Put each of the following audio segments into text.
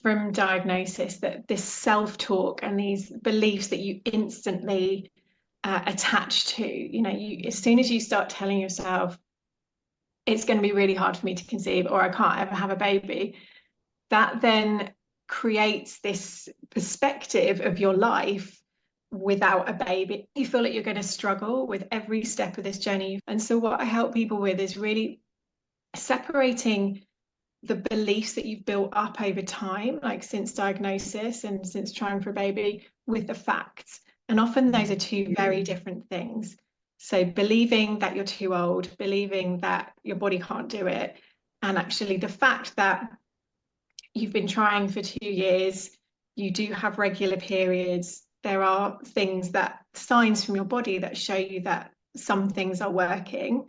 from diagnosis, that this self-talk and these beliefs that you instantly attach to, as soon as you start telling yourself it's going to be really hard for me to conceive, or I can't ever have a baby, that then creates this perspective of your life without a baby. You feel like you're going to struggle with every step of this journey. And so what I help people with is really separating the beliefs that you've built up over time, like since diagnosis and since trying for a baby, with the facts. And often those are two very different things. So believing that you're too old, believing that your body can't do it, and actually the fact that you've been trying for 2 years, you do have regular periods, there are signs from your body that show you that some things are working.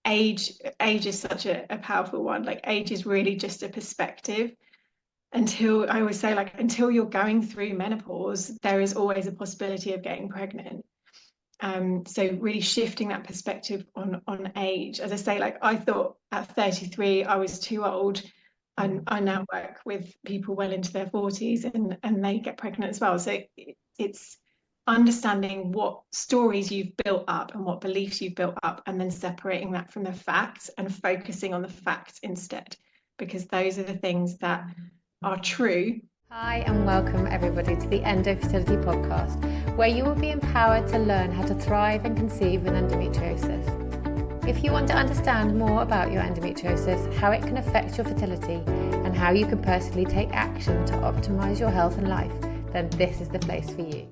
Age is such a powerful one. Like, age is really just a perspective. I always say, like, until you're going through menopause, there is always a possibility of getting pregnant. So really shifting that perspective on age. As I say, like, I thought at 33 I was too old, and I now work with people well into their 40s and they get pregnant as well. So it's understanding what stories you've built up and what beliefs you've built up, and then separating that from the facts and focusing on the facts instead, because those are the things that are true. Hi and welcome everybody to the Endo Fertility Podcast, where you will be empowered to learn how to thrive and conceive with endometriosis. If you want to understand more about your endometriosis, how it can affect your fertility, and how you can personally take action to optimize your health and life, then this is the place for you.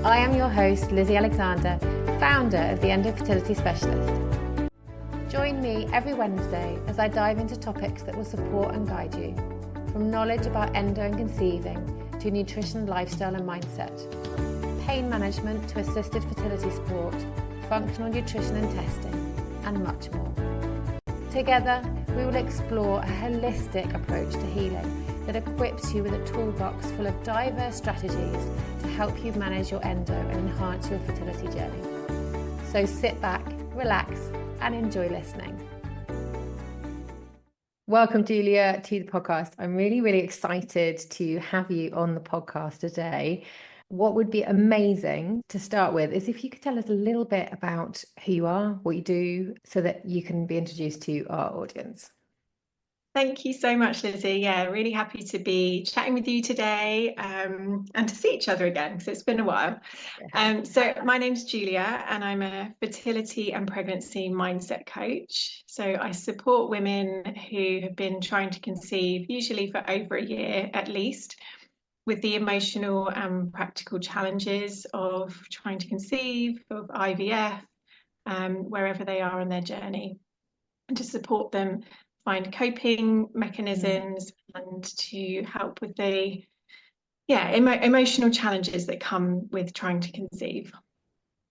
I am your host, Lizzie Alexander, founder of the Endo Fertility Specialist. Join me every Wednesday as I dive into topics that will support and guide you, from knowledge about endo and conceiving to nutrition, lifestyle and mindset, pain management to assisted fertility support, functional nutrition and testing, and much more. Together, we will explore a holistic approach to healing that equips you with a toolbox full of diverse strategies to help you manage your endo and enhance your fertility journey. So sit back, relax, and enjoy listening. Welcome, Julia, to the podcast. I'm really, really excited to have you on the podcast today. What would be amazing to start with is if you could tell us a little bit about who you are, what you do, so that you can be introduced to our audience. Thank you so much, Lizzie. Yeah, really happy to be chatting with you today and to see each other again, because it's been a while. So my name's Julia and I'm a fertility and pregnancy mindset coach. So I support women who have been trying to conceive, usually for over a year at least, with the emotional and practical challenges of trying to conceive, of IVF, wherever they are on their journey, and to support them find coping mechanisms and to help with the emotional challenges that come with trying to conceive.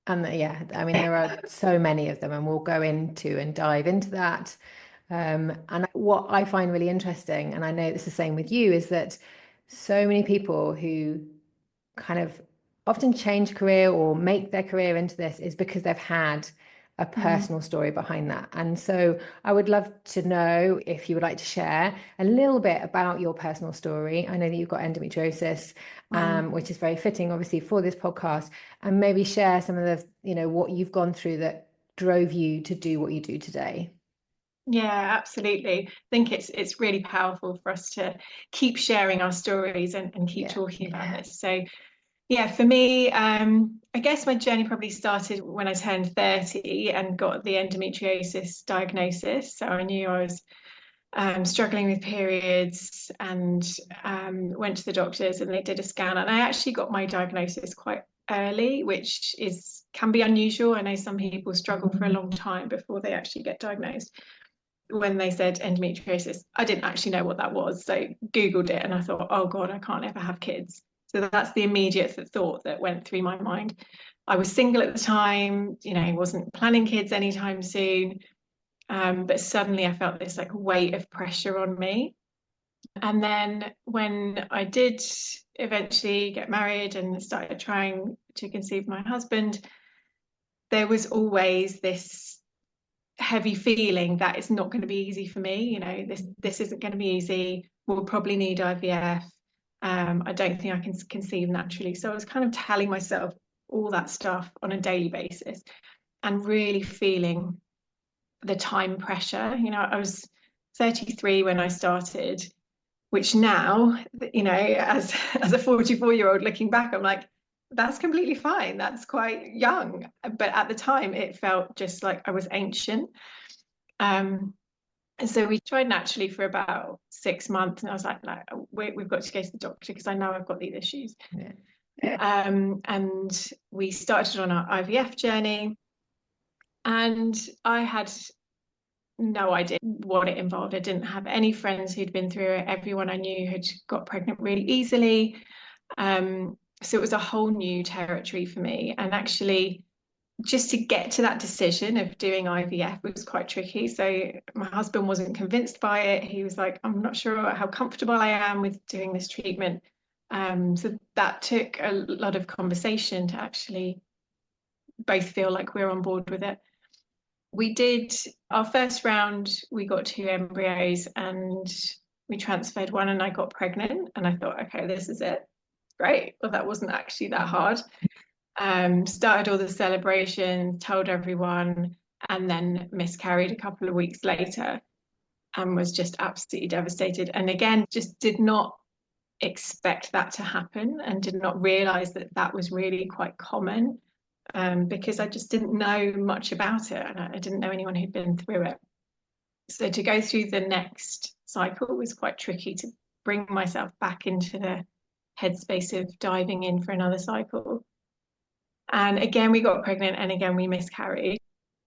And I mean, there are so many of them, and we'll go into and dive into that. And what I find really interesting, and I know it's the same with you, is that so many people who kind of often change career or make their career into this is because they've had a personal story behind that. And so I would love to know if you would like to share a little bit about your personal story. I know that you've got endometriosis, which is very fitting, obviously, for this podcast, and maybe share some of the, what you've gone through that drove you to do what you do today. Yeah, absolutely. I think it's really powerful for us to keep sharing our stories and keep talking about this. So yeah, for me, I guess my journey probably started when I turned 30 and got the endometriosis diagnosis. So I knew I was struggling with periods and went to the doctors and they did a scan. And I actually got my diagnosis quite early, which can be unusual. I know some people struggle for a long time before they actually get diagnosed. When they said endometriosis, I didn't actually know what that was. So Googled it and I thought, oh God, I can't ever have kids. So that's the immediate thought that went through my mind. I was single at the time, wasn't planning kids anytime soon. But suddenly I felt this like weight of pressure on me. And then when I did eventually get married and started trying to conceive my husband, there was always this heavy feeling that it's not going to be easy for me. This isn't going to be easy. we'll probably need IVF. I don't think I can conceive naturally. So I was kind of telling myself all that stuff on a daily basis and really feeling the time pressure. I was 33 when I started, which now, as a 44-year-old looking back, I'm like, that's completely fine. That's quite young. But at the time, it felt just like I was ancient. And so we tried naturally for about 6 months, and I was like we've got to go to the doctor because I know I've got these issues. And we started on our IVF journey, and I had no idea what it involved. I didn't have any friends who'd been through it. Everyone I knew had got pregnant really easily. So it was a whole new territory for me. And actually, just to get to that decision of doing IVF was quite tricky. So my husband wasn't convinced by it. He was like, I'm not sure how comfortable I am with doing this treatment. So that took a lot of conversation to actually both feel like we're on board with it. We did our first round, we got 2 embryos and we transferred one, and I got pregnant, and I thought, okay, this is it. Great. Well, that wasn't actually that hard. Started all the celebrations, told everyone, and then miscarried a couple of weeks later and was just absolutely devastated. And again, just did not expect that to happen and did not realize that that was really quite common, because I just didn't know much about it, and I didn't know anyone who'd been through it. So to go through the next cycle was quite tricky, to bring myself back into the headspace of diving in for another cycle. And again, we got pregnant, and again, we miscarried.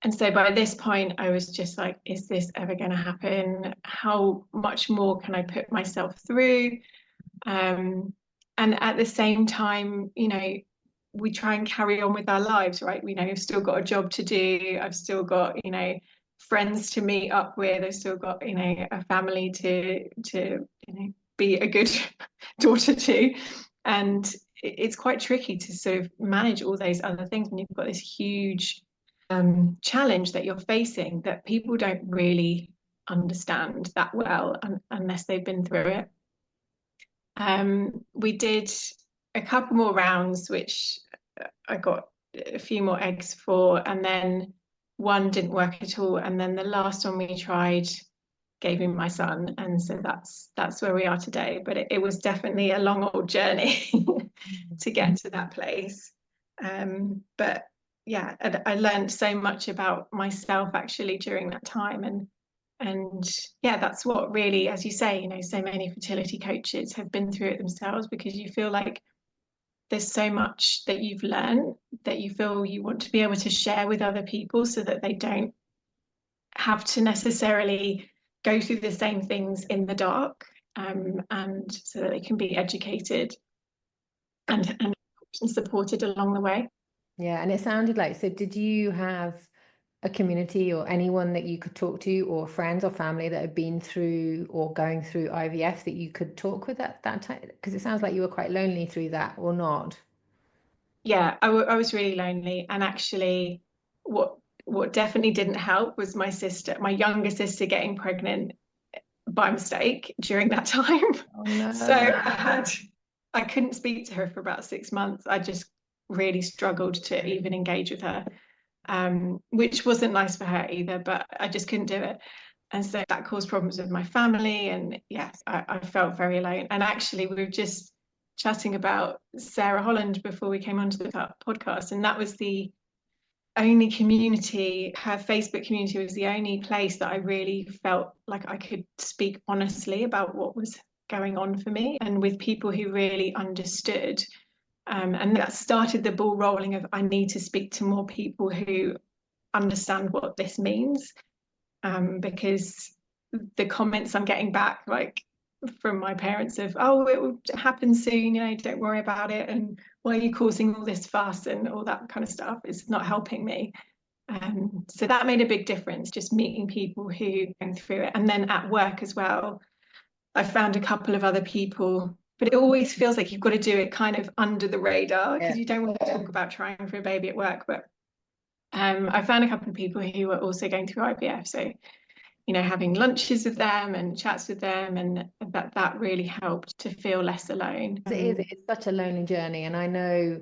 And so by this point, I was just like, is this ever going to happen? How much more can I put myself through? And at the same time, we try and carry on with our lives, right? We know we've still got a job to do. I've still got, friends to meet up with. I've still got, a family to be a good daughter to. And it's quite tricky to sort of manage all those other things when you've got this huge challenge that you're facing that people don't really understand that well unless they've been through it. We did a couple more rounds, which I got a few more eggs for, and then one didn't work at all. And then the last one we tried gave me my son. And so that's where we are today. But it was definitely a long old journey to get to that place. But yeah, I learned so much about myself actually during that time. And yeah, that's what really, as you say, so many fertility coaches have been through it themselves, because you feel like there's so much that you've learned that you feel you want to be able to share with other people so that they don't have to necessarily go through the same things in the dark, and so that they can be educated and supported along the way. Yeah, and it sounded like, so did you have a community or anyone that you could talk to, or friends or family that had been through or going through IVF that you could talk with at that time? Because it sounds like you were quite lonely through that, or not? Yeah, I was really lonely, and actually what definitely didn't help was my younger sister, getting pregnant by mistake during that time. Oh, no. So I couldn't speak to her for about 6 months. I just really struggled to even engage with her, which wasn't nice for her either, but I just couldn't do it. And so that caused problems with my family. And yes, I felt very alone. And actually, we were just chatting about Sarah Holland before we came onto the podcast. And that was the only community, her Facebook community was the only place that I really felt like I could speak honestly about what was going on for me, and with people who really understood. And that started the ball rolling of, I need to speak to more people who understand what this means, because the comments I'm getting back, like from my parents, of, oh, it will happen soon, don't worry about it, and why are you causing all this fuss and all that kind of stuff, is not helping me. So that made a big difference, just meeting people who are going through it. And then at work as well, I found a couple of other people, but it always feels like you've got to do it kind of under the radar, because you don't want to talk about trying for a baby at work. But I found a couple of people who were also going through IVF. So having lunches with them and chats with them, and that really helped to feel less alone. It's such a lonely journey, and I know,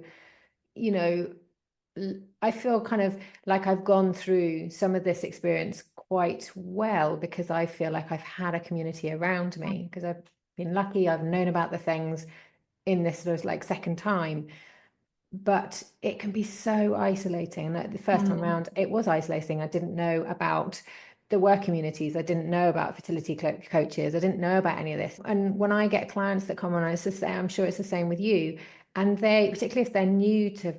I feel kind of like I've gone through some of this experience quite well because I feel like I've had a community around me, because I've been lucky, I've known about the things in this sort of like second time. But it can be so isolating. And the first time around, it was isolating. I didn't know about the work communities. I didn't know about fertility coaches. I didn't know about any of this. And when I get clients that come on, I'm sure it's the same with you. And they, particularly if they're new to,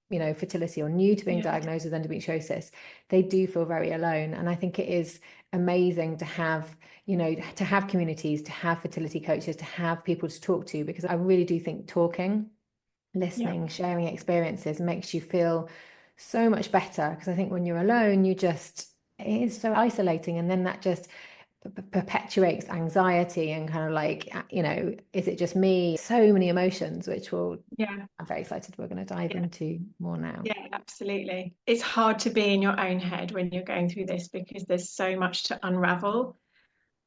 fertility or new to being diagnosed with endometriosis, they do feel very alone. And I think it is amazing to have, to have communities, to have fertility coaches, to have people to talk to, because I really do think talking, listening, sharing experiences makes you feel so much better. Because I think when you're alone, it is so isolating, and then that just perpetuates anxiety and kind of like, is it just me? So many emotions, which I'm very excited we're going to dive into more now. Yeah, absolutely. It's hard to be in your own head when you're going through this, because there's so much to unravel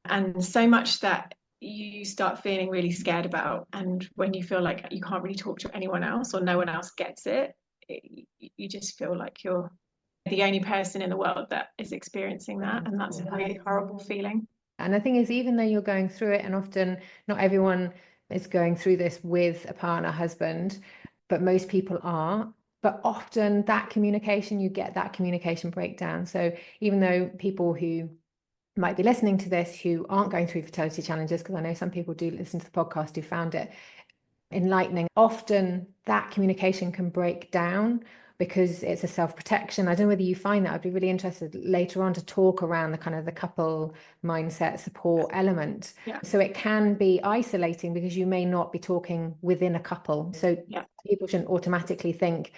and so much that you start feeling really scared about. And when you feel like you can't really talk to anyone else or no one else gets it, you just feel like you're the only person in the world that is experiencing that. And that's a really horrible feeling. And the thing is, even though you're going through it, and often not everyone is going through this with a partner, husband, but most people are. But often you get that communication breakdown. So even though people who might be listening to this who aren't going through fertility challenges, because I know some people do listen to the podcast who found it enlightening, often that communication can break down because it's a self-protection. I don't know whether you find that. I'd be really interested later on to talk around the kind of the couple mindset support element. So it can be isolating because you may not be talking within a couple. So people shouldn't automatically think,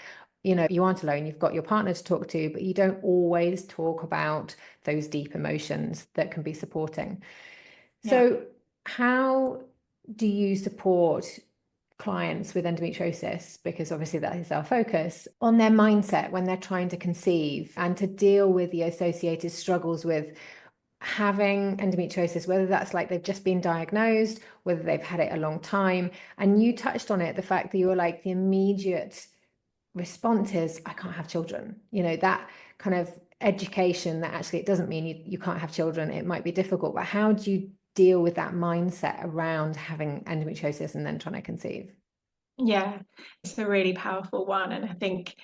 you aren't alone, you've got your partner to talk to, but you don't always talk about those deep emotions that can be supporting. So how do you support clients with endometriosis, because obviously that is our focus, on their mindset when they're trying to conceive and to deal with the associated struggles with having endometriosis, whether that's like they've just been diagnosed, whether they've had it a long time? And you touched on it, the fact that you were like, the immediate response is, I can't have children. That kind of education that actually it doesn't mean you can't have children. It might be difficult, but how do you deal with that mindset around having endometriosis and then trying to conceive? Yeah, it's a really powerful one. And I think,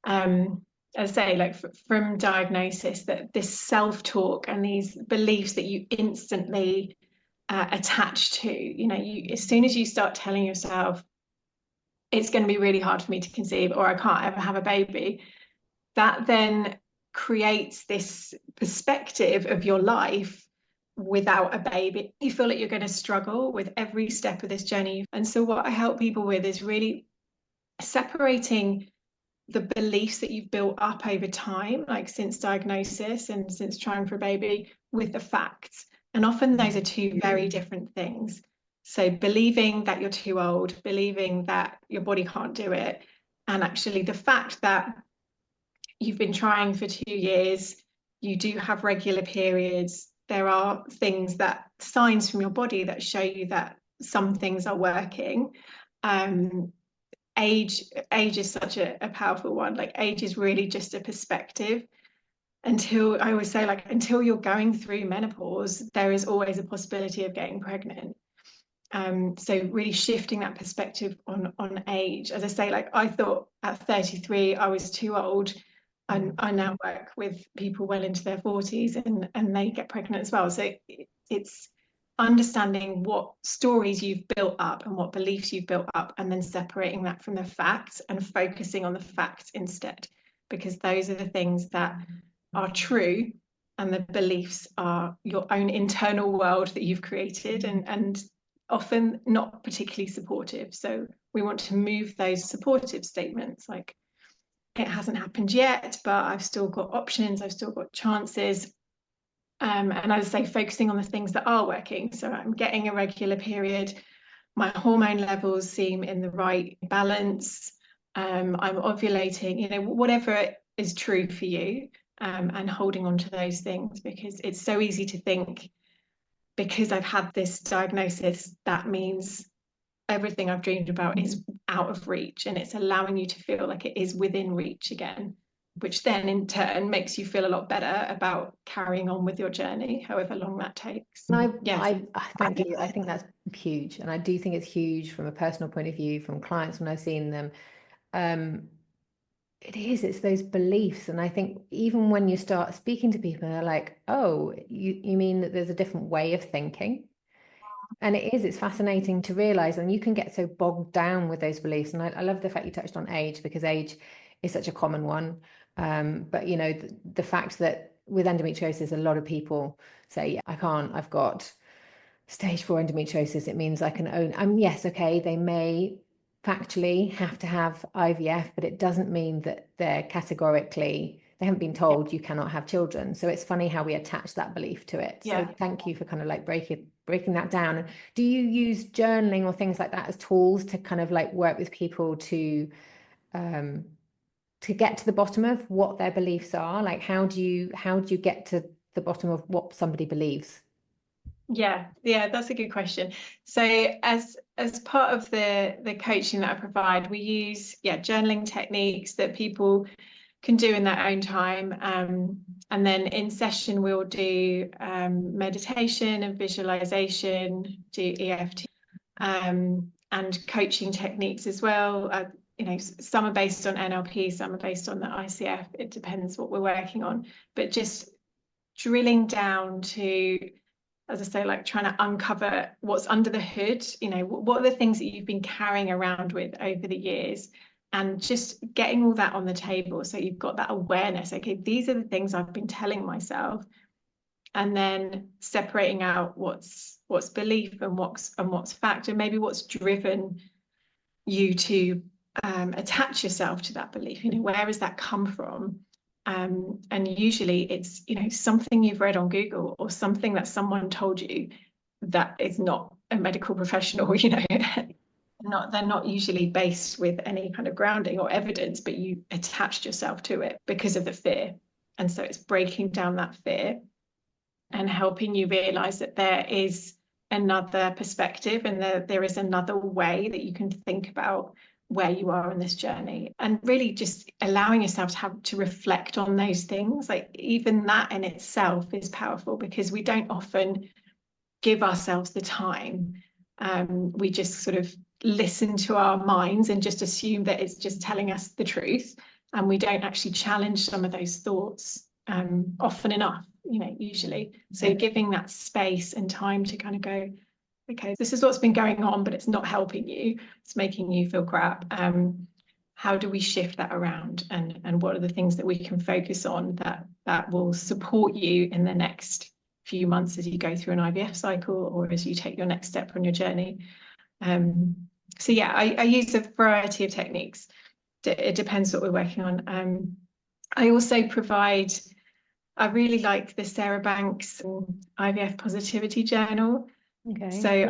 as I say, like from diagnosis, that this self-talk and these beliefs that you instantly attach to, as soon as you start telling yourself, it's going to be really hard for me to conceive, or I can't ever have a baby, that then creates this perspective of your life without a baby. You feel like you're going to struggle with every step of this journey. And so what I help people with is really separating the beliefs that you've built up over time, like since diagnosis and since trying for a baby, with the facts. And often those are two very different things. So believing that you're too old, believing that your body can't do it, and actually the fact that you've been trying for 2 years, you do have regular periods, there are signs from your body that show you that some things are working. Age is such a powerful one. Like, age is really just a perspective. I always say, like, until you're going through menopause, there is always a possibility of getting pregnant. So really shifting that perspective on age. As I say, like, I thought at 33 I was too old. And I now work with people well into their 40s and they get pregnant as well. So it's understanding what stories you've built up and what beliefs you've built up, and then separating that from the facts and focusing on the facts instead, because those are the things that are true, and the beliefs are your own internal world that you've created, and often not particularly supportive. So we want to move those supportive statements, like, it hasn't happened yet, but I've still got options, I've still got chances. And as I say, focusing on the things that are working. So I'm getting a regular period, my hormone levels seem in the right balance, I'm ovulating, whatever is true for you. and holding on to those things, because it's so easy to think, because I've had this diagnosis, that means everything I've dreamed about is out of reach, and it's allowing you to feel like it is within reach again, which then in turn makes you feel a lot better about carrying on with your journey, however long that takes. And I thank you. I think that's huge. And I do think it's huge from a personal point of view, from clients when I've seen them. It's those beliefs. And I think even when you start speaking to people, they're like, oh, you mean that there's a different way of thinking? And it's fascinating to realize, and you can get so bogged down with those beliefs. And I love the fact you touched on age, because age is such a common one. But you know, the fact that with endometriosis, a lot of people say, yeah, I can't, I've got stage 4 endometriosis. It means I can own, yes, okay, they may factually have to have IVF, but it doesn't mean that they haven't been told you cannot have children. So it's funny how we attach that belief to it. So thank you for kind of like breaking that down. And do you use journaling or things like that as tools to kind of like work with people to get to the bottom of what their beliefs are? Like, how do you get to the bottom of what somebody believes? Yeah, that's a good question. So as part of the coaching that I provide, we use journaling techniques that people can do in their own time, and then in session we'll do meditation and visualization, do EFT, and coaching techniques as well. You know, some are based on NLP, some are based on the ICF. It depends what we're working on, but just drilling down to, as I say, like trying to uncover what's under the hood. You know, what are the things that you've been carrying around with over the years, and just getting all that on the table, so you've got that awareness. Okay, these are the things I've been telling myself, and then separating out what's belief and what's fact, and maybe what's driven you to attach yourself to that belief. You know, where has that come from? And usually it's, you know, something you've read on Google, or something that someone told you that is not a medical professional. You know, they're not usually based with any kind of grounding or evidence, but you attached yourself to it because of the fear. And so it's breaking down that fear and helping you realize that there is another perspective, and there is another way that you can think about where you are in this journey, and really just allowing yourself to have to reflect on those things. Like, even that in itself is powerful, because we don't often give ourselves the time. We just sort of listen to our minds and just assume that it's just telling us the truth, and we don't actually challenge some of those thoughts often enough, you know, usually. So giving that space and time to kind of go, okay, this is what's been going on, but it's not helping you, it's making you feel crap. How do we shift that around, and what are the things that we can focus on that will support you in the next few months as you go through an IVF cycle, or as you take your next step on your journey? So yeah, I use a variety of techniques. It depends what we're working on. I also provide, I really like the Sarah Banks IVF Positivity Journal. Okay. So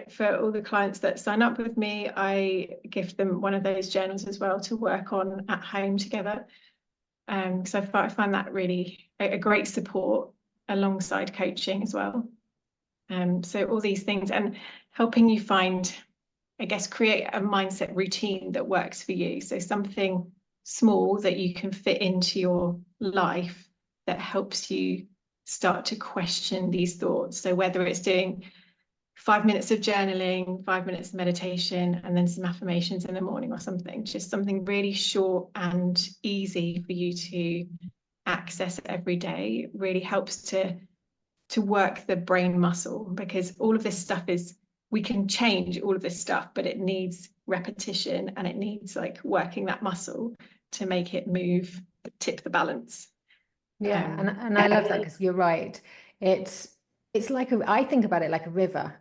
for all the clients that sign up with me, I gift them one of those journals as well to work on at home together. So I find that really a great support alongside coaching as well. So all these things, and helping you find, I guess, create a mindset routine that works for you. So something small that you can fit into your life that helps you start to question these thoughts. So whether it's doing 5 minutes of journaling, 5 minutes of meditation, and then some affirmations in the morning or something, just something really short and easy for you to access every day, really helps to work the brain muscle, because all of this stuff we can change all of this stuff, but it needs repetition, and it needs like working that muscle to make it move, tip the balance. Yeah, and I love that, because you're right. It's like I think about it like a river,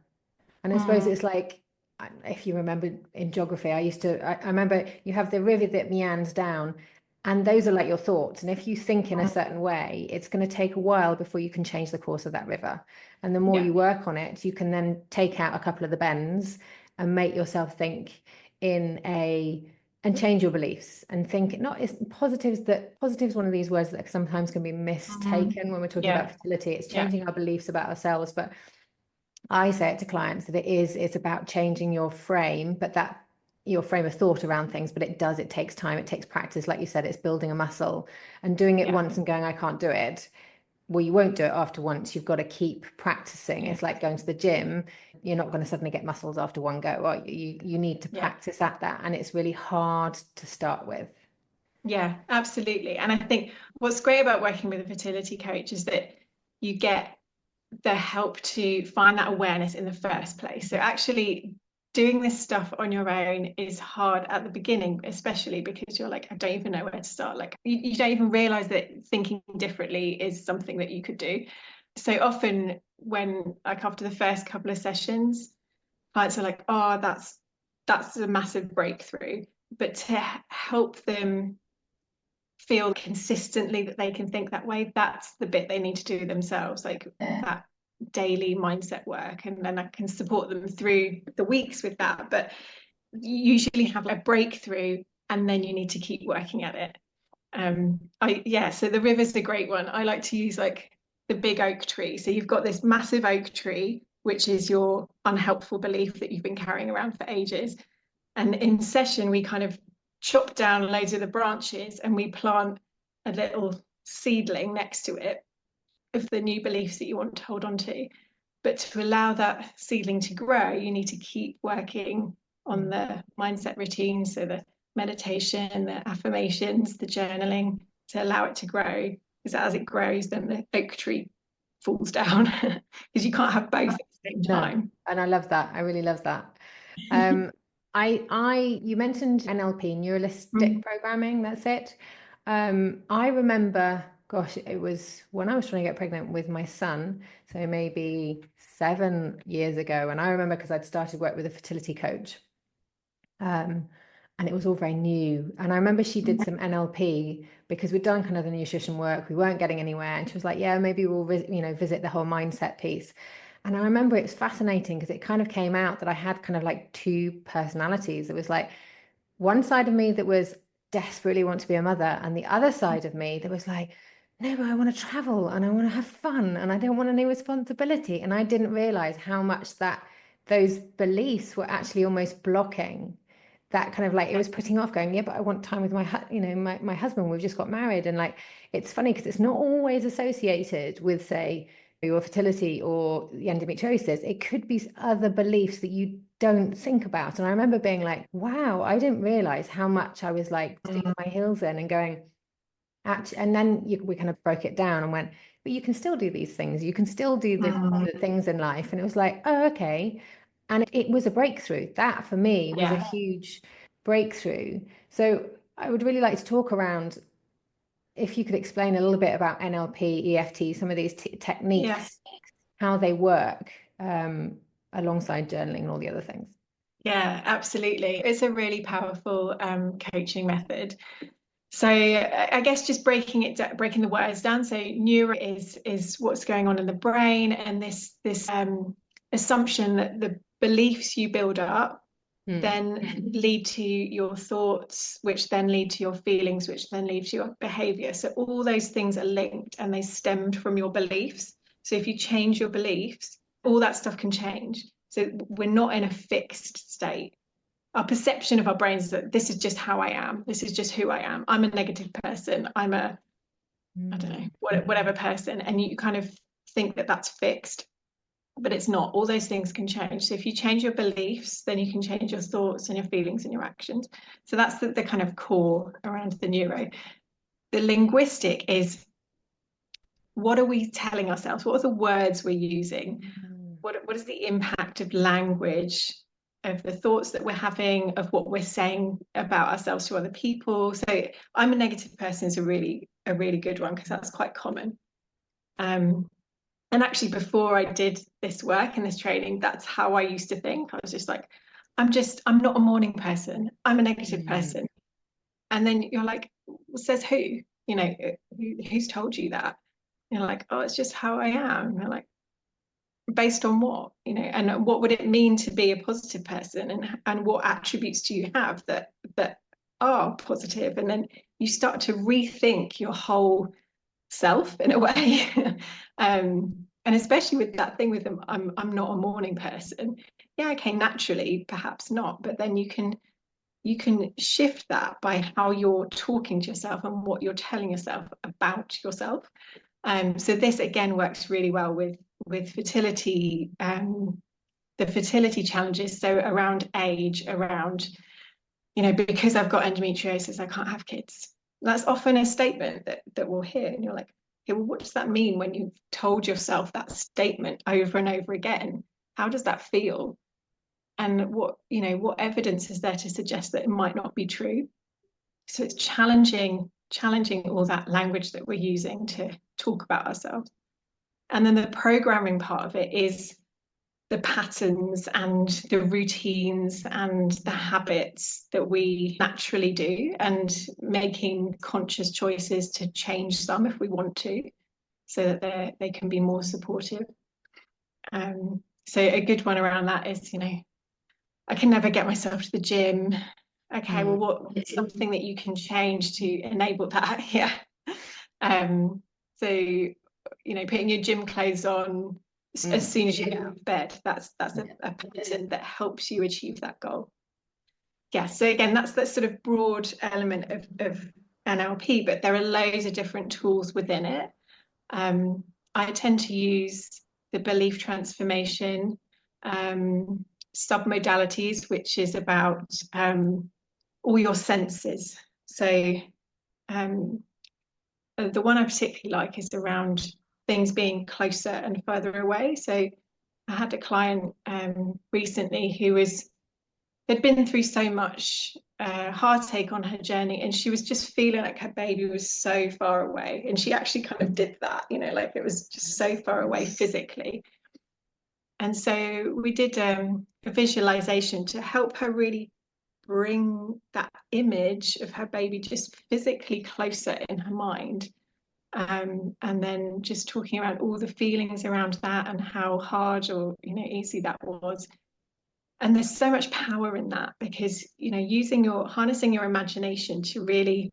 and I suppose it's like, if you remember in geography, I remember you have the river that meanders down, and those are like your thoughts. And if you think in a certain way, it's going to take a while before you can change the course of that river. And the more you work on it, you can then take out a couple of the bends and make yourself think in a and change your beliefs and think not it's positives. That positive is one of these words that sometimes can be mistaken when we're talking about fertility. It's changing our beliefs about ourselves, but I say it to clients that it's about changing your frame, but that your frame of thought around things, but it takes time, it takes practice. Like you said, it's building a muscle, and doing it once and going, I can't do it. Well, you won't do it after once. You've got to keep practicing. It's like going to the gym. You're not going to suddenly get muscles after one go. Well, you need to practice at that. And it's really hard to start with. Yeah, absolutely. And I think what's great about working with a fertility coach is that you get the help to find that awareness in the first place. So actually doing this stuff on your own is hard at the beginning, especially because you're like, I don't even know where to start. Like you don't even realize that thinking differently is something that you could do. So often when, like, after the first couple of sessions, clients are like, oh, that's a massive breakthrough. But to help them feel consistently that they can think that way, that's the bit they need to do themselves, like that daily mindset work. And then I can support them through the weeks with that, but you usually have a breakthrough and then you need to keep working at it. So the river's a great one. I like to use like the big oak tree. So you've got this massive oak tree, which is your unhelpful belief that you've been carrying around for ages. And in session, we kind of chop down loads of the branches and we plant a little seedling next to it of the new beliefs that you want to hold on to. But to allow that seedling to grow, you need to keep working on the mindset routines, so the meditation, the affirmations, the journaling, to allow it to grow. Because as it grows, then the oak tree falls down, because you can't have both at the same time. And I love that. I really love that. You mentioned NLP, neuro-linguistic programming. That's it. I remember, gosh, it was when I was trying to get pregnant with my son, so maybe 7 years ago. And I remember because I'd started work with a fertility coach, and it was all very new. And I remember she did some NLP because we'd done kind of the nutrition work. We weren't getting anywhere, and she was like, "Yeah, maybe we'll visit the whole mindset piece." And I remember it was fascinating because it kind of came out that I had kind of like two personalities. It was like one side of me that was desperately want to be a mother, and the other side of me that was like, no, but I want to travel and I want to have fun and I don't want any responsibility. And I didn't realize how much that those beliefs were actually almost blocking that kind of like, it was putting off going, yeah, but I want time with my husband. We've just got married. And like, it's funny because it's not always associated with, say, your fertility or the endometriosis. It could be other beliefs that you don't think about. And I remember being like, wow, I didn't realize how much I was like digging my heels in and going, actually, and then we kind of broke it down and went, but you can still do these things. You can still do the things in life. And it was like, oh, okay. And it was a breakthrough. That for me was a huge breakthrough. So I would really like to talk around, if you could explain a little bit about NLP, EFT, some of these techniques, how they work alongside journaling and all the other things. Yeah, absolutely. It's a really powerful coaching method. So I guess just breaking the words down. So neuro is what's going on in the brain, and this assumption that the beliefs you build up then lead to your thoughts, which then lead to your feelings, which then lead to your behavior. So all those things are linked and they stemmed from your beliefs. So if you change your beliefs, all that stuff can change. So we're not in a fixed state. Our perception of our brains is that this is just how I am. This is just who I am. I'm a negative person. I'm a, I don't know, whatever person. And you kind of think that that's fixed, but it's not. All those things can change. So if you change your beliefs, then you can change your thoughts and your feelings and your actions. So that's the kind of core around the neuro. The linguistic is, what are we telling ourselves? What are the words we're using? What is the impact of language, of the thoughts that we're having, of what we're saying about ourselves to other people? So I'm a negative person is a really good one, because that's quite common. And actually, before I did this work and this training, that's how I used to think. I was just like, I'm not a morning person. I'm a negative person. And then you're like, says who? Who's told you that? You're like, oh, it's just how I am. And you're like, based on what? And what would it mean to be a positive person? And what attributes do you have that are positive, and then you start to rethink your whole self in a way. And especially with that thing with them, I'm not a morning person. Yeah, okay, naturally, perhaps not, but then you can shift that by how you're talking to yourself and what you're telling yourself about yourself. So this again works really well with fertility, the fertility challenges. So around age, around, because I've got endometriosis, I can't have kids. That's often a statement that we'll hear, and you're like, okay, well, what does that mean when you've told yourself that statement over and over again? How does that feel? And what evidence is there to suggest that it might not be true? So it's challenging all that language that we're using to talk about ourselves. And then the programming part of it is the patterns and the routines and the habits that we naturally do, and making conscious choices to change some if we want to, so that they can be more supportive. So a good one around that is, I can never get myself to the gym. Okay, well, what's something that you can change to enable that? Yeah. So, putting your gym clothes on as soon as you get out of bed, that's a pattern that helps you achieve that goal. Yeah, so again, that's the sort of broad element of NLP, but there are loads of different tools within it. I tend to use the belief transformation submodalities, which is about all your senses. So the one I particularly like is around things being closer and further away. So I had a client recently who had been through so much heartache on her journey, and she was just feeling like her baby was so far away. And she actually kind of did that, like it was just so far away physically. And so we did a visualization to help her really bring that image of her baby just physically closer in her mind. And then just talking about all the feelings around that and how hard or easy that was. And there's so much power in that, because harnessing your imagination to really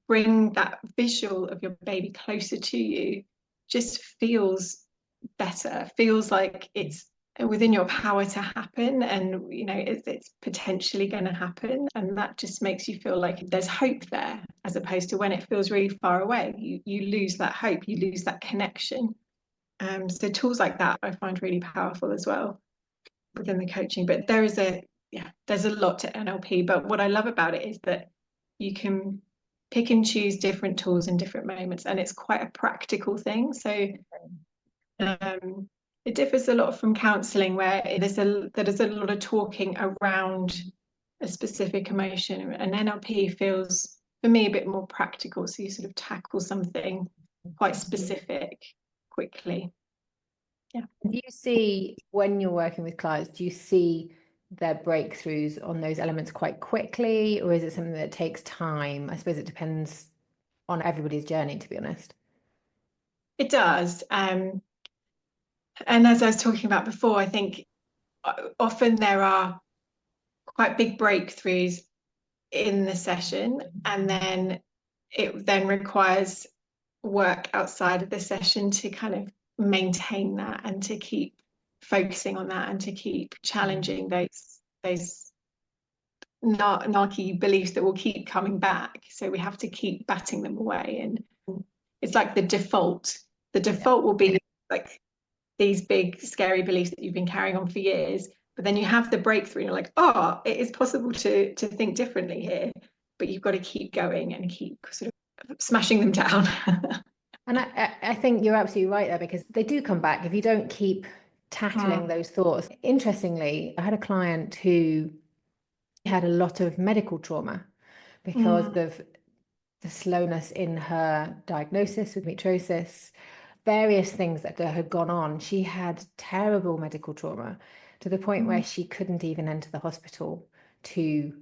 bring that visual of your baby closer to you just feels better, feels like it's within your power to happen, and it's potentially going to happen, and that just makes you feel like there's hope there, as opposed to when it feels really far away, you lose that hope, you lose that connection. So tools like that I find really powerful as well within the coaching. But there's a lot to NLP, but what I love about it is that you can pick and choose different tools in different moments, and it's quite a practical thing. So it differs a lot from counselling, where there's a lot of talking around a specific emotion, and NLP feels, for me, a bit more practical. So you sort of tackle something quite specific quickly. Yeah. Do you see, when you're working with clients, do you see their breakthroughs on those elements quite quickly, or is it something that takes time? I suppose it depends on everybody's journey, to be honest. It does. And as I was talking about before, I think often there are quite big breakthroughs in the session, and then it then requires work outside of the session to kind of maintain that, and to keep focusing on that, and to keep challenging those narky beliefs that will keep coming back. So we have to keep batting them away, and it's like the default will be like these big scary beliefs that you've been carrying on for years, but then you have the breakthrough and you're like, oh, it is possible to think differently here, but you've got to keep going and keep sort of smashing them down. And I think you're absolutely right there, because they do come back if you don't keep tackling those thoughts. Interestingly, I had a client who had a lot of medical trauma because of the slowness in her diagnosis with endometriosis, various things that had gone on. She had terrible medical trauma to the point where she couldn't even enter the hospital to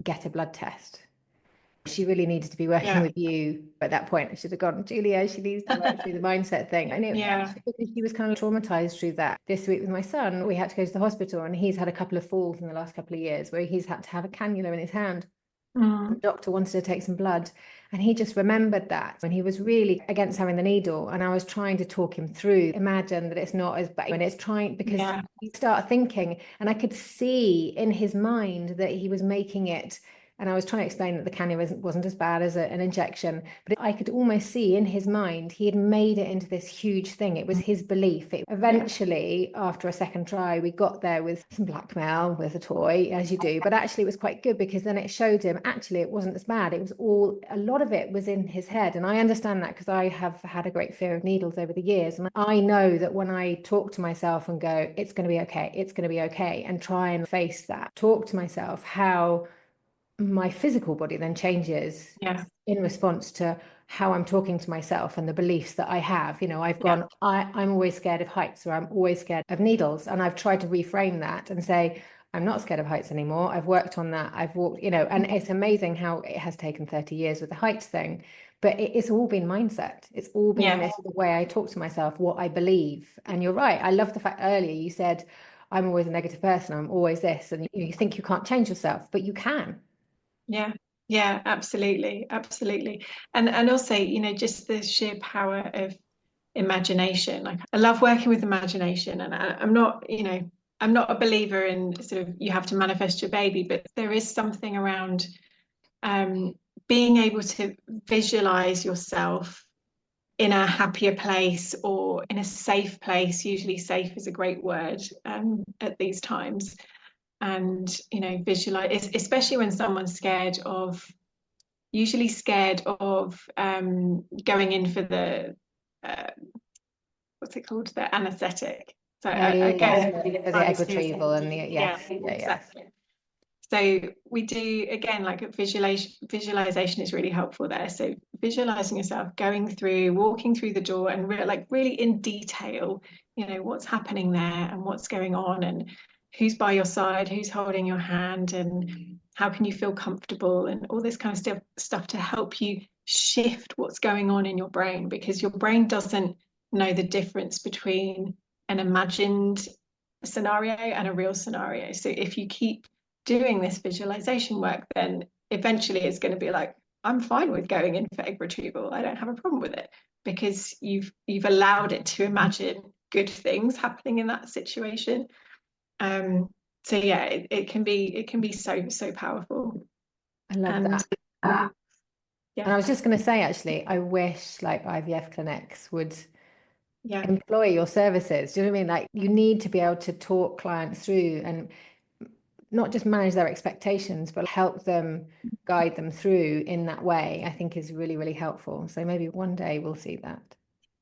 get a blood test. She really needed to be working with you at that point. I should have gone, Julia, she needs to work through the mindset thing. And because she was kind of traumatized through that. This week with my son, we had to go to the hospital, and he's had a couple of falls in the last couple of years where he's had to have a cannula in his hand. The doctor wanted to take some blood, and he just remembered that when he was really against having the needle, and I was trying to talk him through, imagine that it's not as bad, and it's trying, because you start thinking, and I could see in his mind that he was making it. And I was trying to explain that the cannula wasn't as bad as an injection, but I could almost see in his mind, he had made it into this huge thing. It was his belief. Eventually, after a second try, we got there with some blackmail with a toy, as you do. But actually, it was quite good, because then it showed him, actually, it wasn't as bad. It was a lot of it was in his head. And I understand that, because I have had a great fear of needles over the years. And I know that when I talk to myself and go, it's going to be okay, it's going to be okay, and try and face that, talk to myself, how my physical body then changes in response to how I'm talking to myself and the beliefs that I have. I've gone, I'm always scared of heights, or I'm always scared of needles. And I've tried to reframe that and say, I'm not scared of heights anymore. I've worked on that. I've walked, and it's amazing how it has taken 30 years with the heights thing, but it's all been mindset. It's all been the way I talk to myself, what I believe. And you're right. I love the fact earlier you said, I'm always a negative person. I'm always this. And you think you can't change yourself, but you can. Yeah, absolutely. And also, just the sheer power of imagination. Like, I love working with imagination, and I'm not a believer in sort of you have to manifest your baby, but there is something around being able to visualize yourself in a happier place or in a safe place. Usually safe is a great word at these times. And visualize, especially when someone's usually scared of going in for the what's it called, the anesthetic. So I guess for the egg retrieval and exactly. So we do, again, like visualization is really helpful there. So visualizing yourself walking through the door, and really in detail, what's happening there and what's going on, and who's by your side, who's holding your hand, and how can you feel comfortable, and all this kind of stuff to help you shift what's going on in your brain, because your brain doesn't know the difference between an imagined scenario and a real scenario. So if you keep doing this visualization work, then eventually it's going to be like, I'm fine with going in for egg retrieval. I don't have a problem with it, because you've allowed it to imagine good things happening in that situation. So yeah, it can be so powerful. I love that. And I was just going to say, actually, I wish like IVF clinics would employ your services. Do you know what I mean? Like, you need to be able to talk clients through and not just manage their expectations, but help them, guide them through in that way, I think is really, really helpful. So maybe one day we'll see that.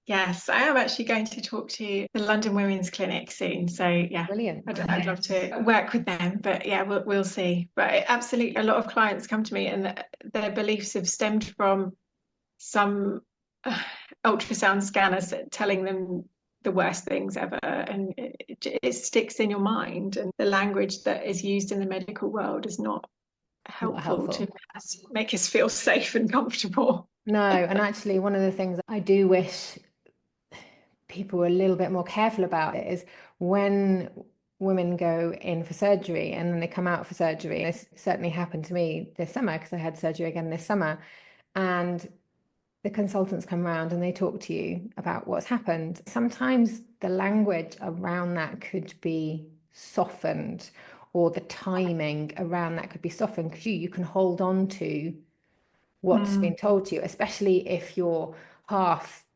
Yes, I am actually going to talk to the London Women's Clinic soon. So yeah, brilliant. I'd love to work with them, but yeah, we'll see. But absolutely, a lot of clients come to me and their beliefs have stemmed from some ultrasound scanners telling them the worst things ever, and it sticks in your mind, and the language that is used in the medical world is not helpful to make us feel safe and comfortable. No, and actually one of the things I do wish people were a little bit more careful about it is when women go in for surgery and then they come out for surgery. This certainly happened to me this summer, because I had surgery again this summer, and the consultants come around and they talk to you about what's happened. Sometimes the language around that could be softened, or the timing around that could be softened, because you can hold on to what's been told to you, especially if you're half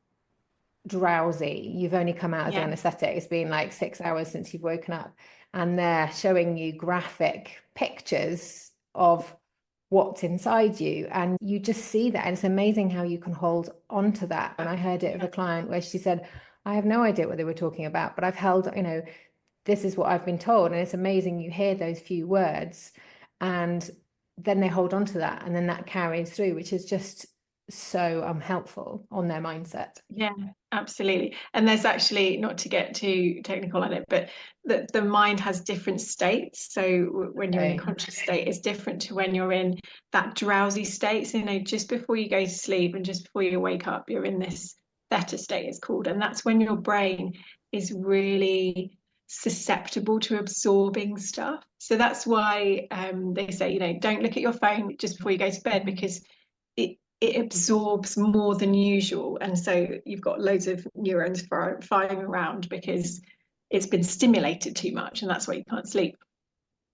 drowsy. You've only come out as an anesthetic. It's been like 6 hours since you've woken up, and they're showing you graphic pictures of what's inside you, and you just see that, and it's amazing how you can hold on to that. And I heard it of a client where she said, I have no idea what they were talking about, but I've held, this is what I've been told. And it's amazing, you hear those few words and then they hold on to that, and then that carries through, which is just so helpful on their mindset. Yeah, absolutely. And there's actually, not to get too technical on it, but the mind has different states. So when you're in a conscious state, it's different to when you're in that drowsy state. So, just before you go to sleep and just before you wake up, you're in this theta state, it's called. And that's when your brain is really susceptible to absorbing stuff. So that's why they say, don't look at your phone just before you go to bed, because it absorbs more than usual, and so you've got loads of neurons firing around because it's been stimulated too much, and that's why you can't sleep.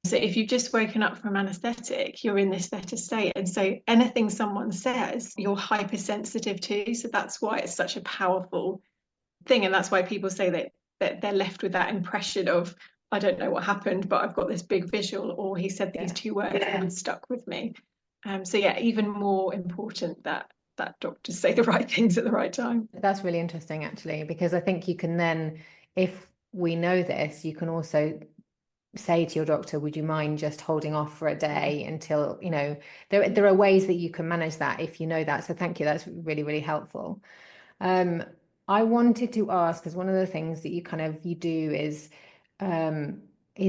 So if you've just woken up from anesthetic, you're in this theta state, and so anything someone says, you're hypersensitive to. So that's why it's such a powerful thing, and that's why people say that they're left with that impression of, I don't know what happened, but I've got this big visual, or he said these two words and it's stuck with me. So yeah, even more important that doctors say the right things at the right time. That's really interesting, actually, because I think you can then, if we know this, you can also say to your doctor, would you mind just holding off for a day until, there are ways that you can manage that if you know that. So thank you. That's really, really helpful. I wanted to ask, because one of the things that you do is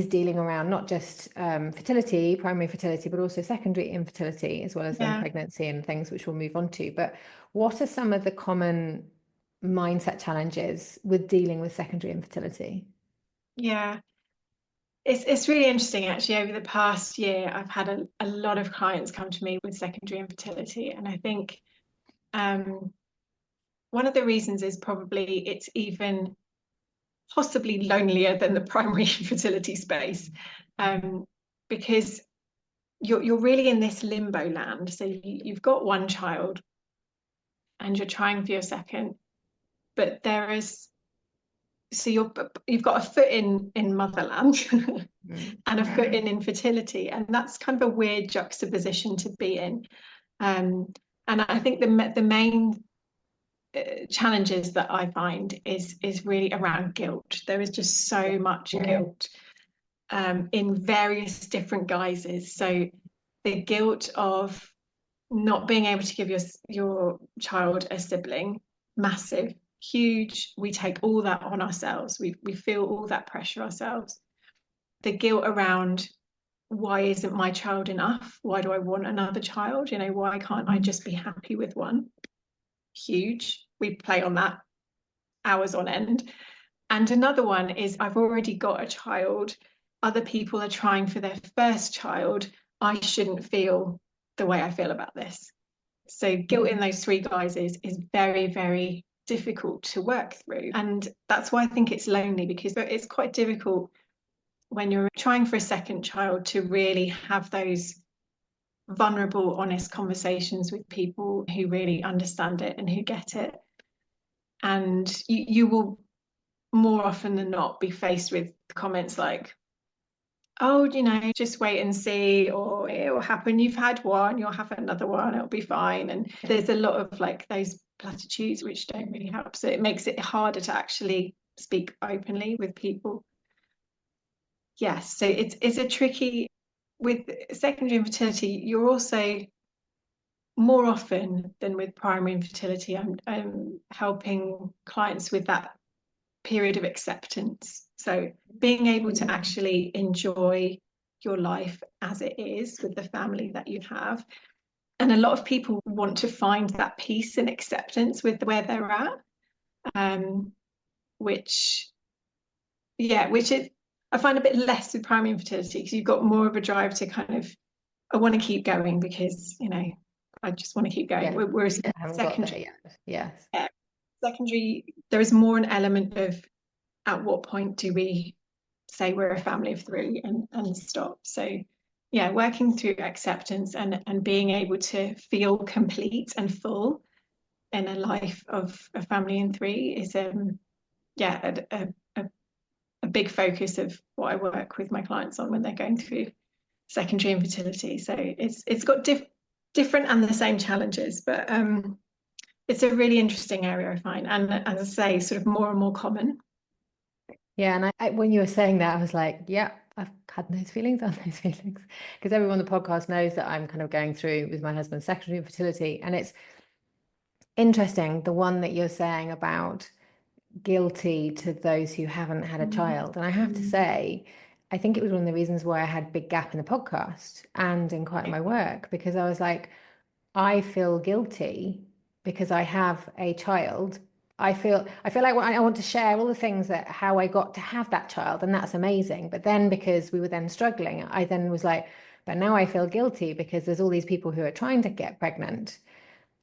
dealing around not just fertility, primary fertility, but also secondary infertility, as well as then pregnancy and things, which we'll move on to. But what are some of the common mindset challenges with dealing with secondary infertility? Yeah, it's really interesting, actually. Over the past year, I've had a lot of clients come to me with secondary infertility, and I think one of the reasons is probably it's even possibly lonelier than the primary fertility space, because you're really in this limbo land. So you've got one child and you're trying for your second, but you've got a foot in motherland and a foot in infertility, and that's kind of a weird juxtaposition to be in. And I think the main challenges that I find is really around guilt. There is just so much guilt in various different guises. So the guilt of not being able to give your child a sibling, massive, huge. We take all that on ourselves. We feel all that pressure ourselves. The guilt around, why isn't my child enough? Why do I want another child? Why can't I just be happy with one? Huge. We play on that hours on end. And another one is, I've already got a child. Other people are trying for their first child. I shouldn't feel the way I feel about this. So guilt in those three guises is very, very difficult to work through. And that's why I think it's lonely, because it's quite difficult when you're trying for a second child to really have those vulnerable, honest conversations with people who really understand it and who get it. And you will more often than not be faced with comments like, oh, just wait and see, or it will happen. You've had one, you'll have another one, it'll be fine. And there's a lot of like those platitudes which don't really help. So it makes it harder to actually speak openly with people. Yes, so it's a tricky, with secondary infertility, you're also, more often than with primary infertility, I'm helping clients with that period of acceptance. So being able to actually enjoy your life as it is with the family that you have. And a lot of people want to find that peace and acceptance with where they're at, which I find a bit less with primary infertility, because you've got more of a drive to kind of, I want to keep going because, I just want to keep going. Whereas secondary, secondary, there is more an element of, at what point do we say we're a family of three and stop? So yeah, working through acceptance and being able to feel complete and full in a life of a family of three is a big focus of what I work with my clients on when they're going through secondary infertility. So it's got different and the same challenges, but it's a really interesting area, I find, and as I say, sort of more and more common. Yeah, and I when you were saying that, I was like, yeah, I've had those feelings, because everyone on the podcast knows that I'm kind of going through with my husband secondary infertility, and Interesting, the one that you're saying about guilty to those who haven't had a child. And I have to say, I think it was one of the reasons why I had big gap in the podcast and in quite my work, because I was like, I feel guilty because I have a child. I feel like I want to share all the things that how I got to have that child, and that's amazing. But then because we were then struggling, I then was like, but now I feel guilty because there's all these people who are trying to get pregnant,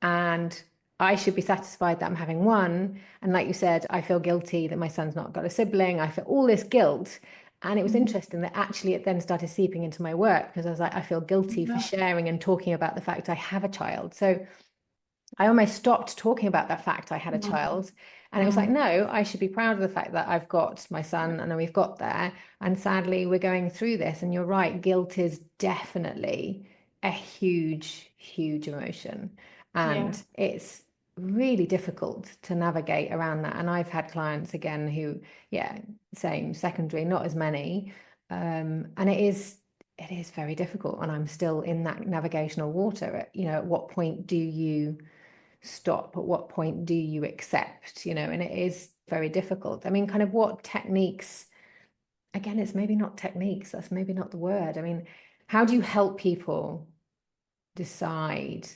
and I should be satisfied that I'm having one. And like you said, I feel guilty that my son's not got a sibling. I feel all this guilt. And it was interesting that actually it then started seeping into my work, because I was like, I feel guilty for sharing and talking about the fact I have a child. So I almost stopped talking about that fact I had a child. And it was like, no, I should be proud of the fact that I've got my son and we've got there. And sadly, we're going through this. And you're right, guilt is definitely a huge, huge emotion. And it's really difficult to navigate around that. And I've had clients again who, same secondary, not as many. And it is very difficult. And I'm still in that navigational water. At what point do you stop? At what point do you accept? And it is very difficult. I mean, kind of what techniques, again, it's maybe not techniques, that's maybe not the word. I mean, how do you help people decide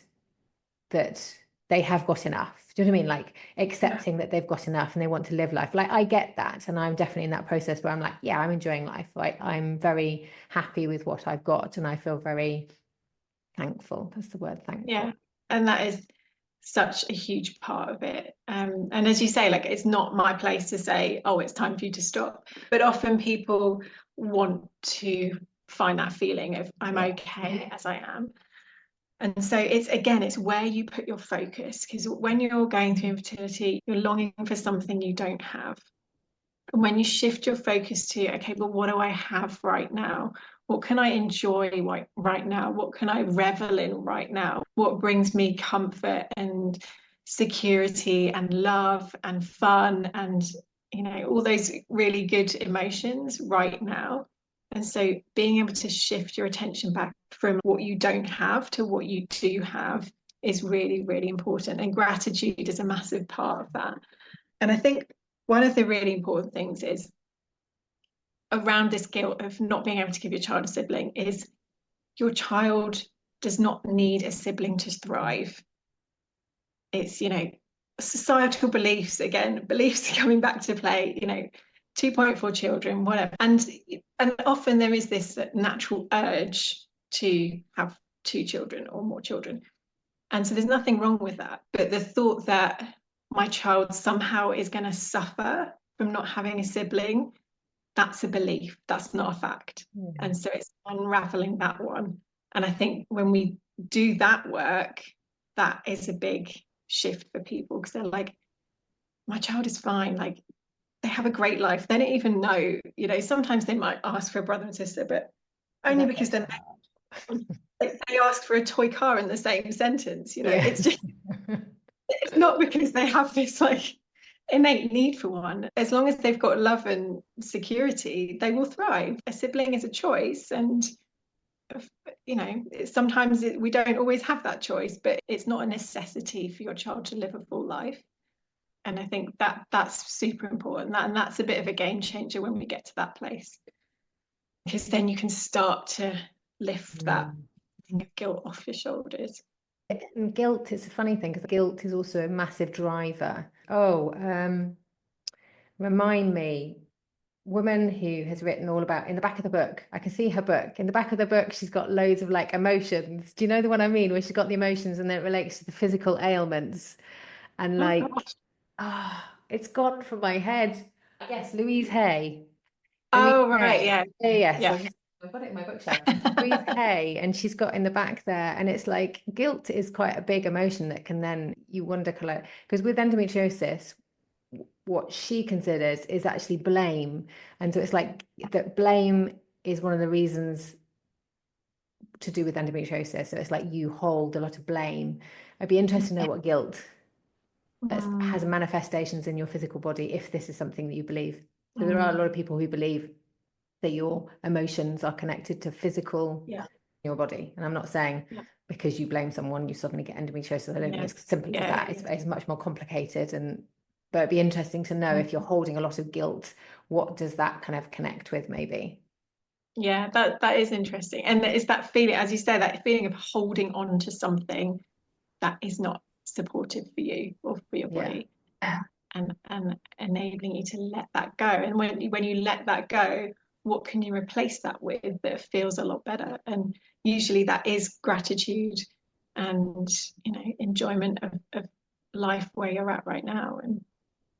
that they have got enough? Do you know what I mean? Like accepting that they've got enough and they want to live life. Like I get that. And I'm definitely in that process where I'm like, yeah, I'm enjoying life. I'm very happy with what I've got. And I feel very thankful. That's the word, thankful. Yeah. And that is such a huge part of it. And as you say, like it's not my place to say, oh, it's time for you to stop. But often people want to find that feeling of I'm okay as I am. And so it's where you put your focus, because when you're going through infertility, you're longing for something you don't have. And when you shift your focus to, okay, but what do I have right now? What can I enjoy right now? What can I revel in right now? What brings me comfort and security and love and fun and, all those really good emotions right now? And so being able to shift your attention back from what you don't have to what you do have is really, really important. And gratitude is a massive part of that. And I think one of the really important things is around this guilt of not being able to give your child a sibling is your child does not need a sibling to thrive. It's, societal beliefs, again, beliefs coming back to play, 2.4 children, whatever. And often there is this natural urge to have 2 children or more children. And so there's nothing wrong with that. But the thought that my child somehow is going to suffer from not having a sibling, that's a belief. That's not a fact. And so it's unraveling that one. And I think when we do that work, that is a big shift for people, because they're like, my child is fine. Like, they have a great life. They don't even know, sometimes they might ask for a brother and sister, but only because they ask for a toy car in the same sentence. It's just, it's not because they have this like innate need for one. As long as they've got love and security, they will thrive. A sibling is a choice, and sometimes we don't always have that choice, but it's not a necessity for your child to live a full life. And I think that's super important. And that's a bit of a game changer when we get to that place, because then you can start to lift that guilt off your shoulders. And guilt is a funny thing, because guilt is also a massive driver. Remind me, woman who has written all about, in the back of the book, I can see her book. In the back of the book, she's got loads of like emotions. Do you know the one I mean? Where she's got the emotions and then it relates to the physical ailments. And like, it's gone from my head. I guess Louise Hay. Right, yeah. Yes. I've got it in my bookshelf. Louise Hay, and she's got in the back there, and it's like guilt is quite a big emotion that can then you wonder, because with endometriosis, what she considers is actually blame. And so it's like that blame is one of the reasons to do with endometriosis. So it's like you hold a lot of blame. I'd be interested to know what guilt has manifestations in your physical body, if this is something that you believe. So there are a lot of people who believe that your emotions are connected to physical in your body. And I'm not saying because you blame someone, you suddenly get endometriosis. I don't think it's as simple as that. It's much more complicated. But it'd be interesting to know if you're holding a lot of guilt, what does that kind of connect with maybe? Yeah, that is interesting. And it's that feeling, as you say, that feeling of holding on to something that is not supportive for you or for your body, and enabling you to let that go. And when you let that go, what can you replace that with that feels a lot better? And usually that is gratitude and, enjoyment of life where you're at right now.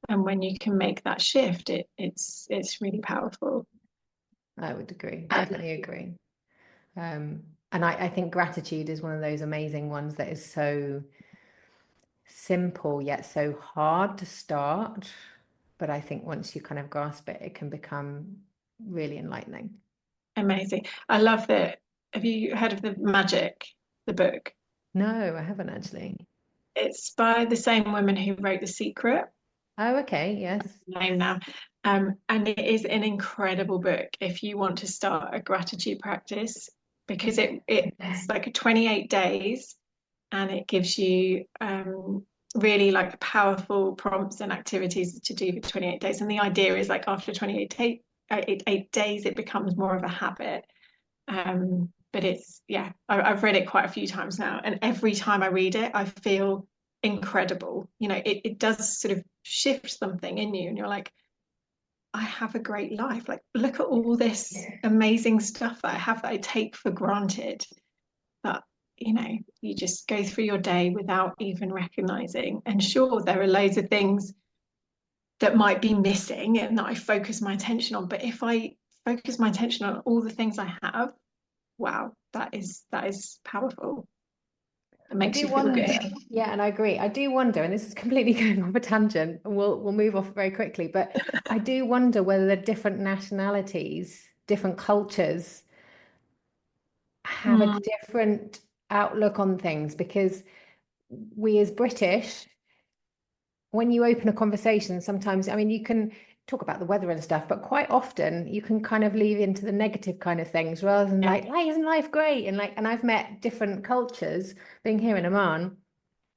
And when you can make that shift, it's really powerful. I would agree, definitely agree. And I think gratitude is one of those amazing ones that is so simple yet so hard to start. But I think once you kind of grasp it, it can become really enlightening. Amazing. I love that. Have you heard of the book? No, I haven't actually. It's by the same woman who wrote The Secret. Oh, okay, yes. Name now. And it is an incredible book if you want to start a gratitude practice, because it's like 28 days, and it gives you really like powerful prompts and activities to do for 28 days. And the idea is like after 8 days, it becomes more of a habit. But I've read it quite a few times now, and every time I read it, I feel incredible. It does sort of shift something in you, and you're like, I have a great life. Like, look at all this amazing stuff that I have that I take for granted. That you just go through your day without even recognizing. And sure, there are loads of things that might be missing and that I focus my attention on. But if I focus my attention on all the things I have, wow, that is powerful. It makes you feel good. Yeah, and I agree. I do wonder, and this is completely going off a tangent, and we'll move off very quickly, but I do wonder whether the different nationalities, different cultures have a different outlook on things, because we as British, when you open a conversation, sometimes, I mean, you can talk about the weather and stuff, but quite often you can kind of leave into the negative kind of things rather than like, hey, isn't life great? And I've met different cultures being here in Oman,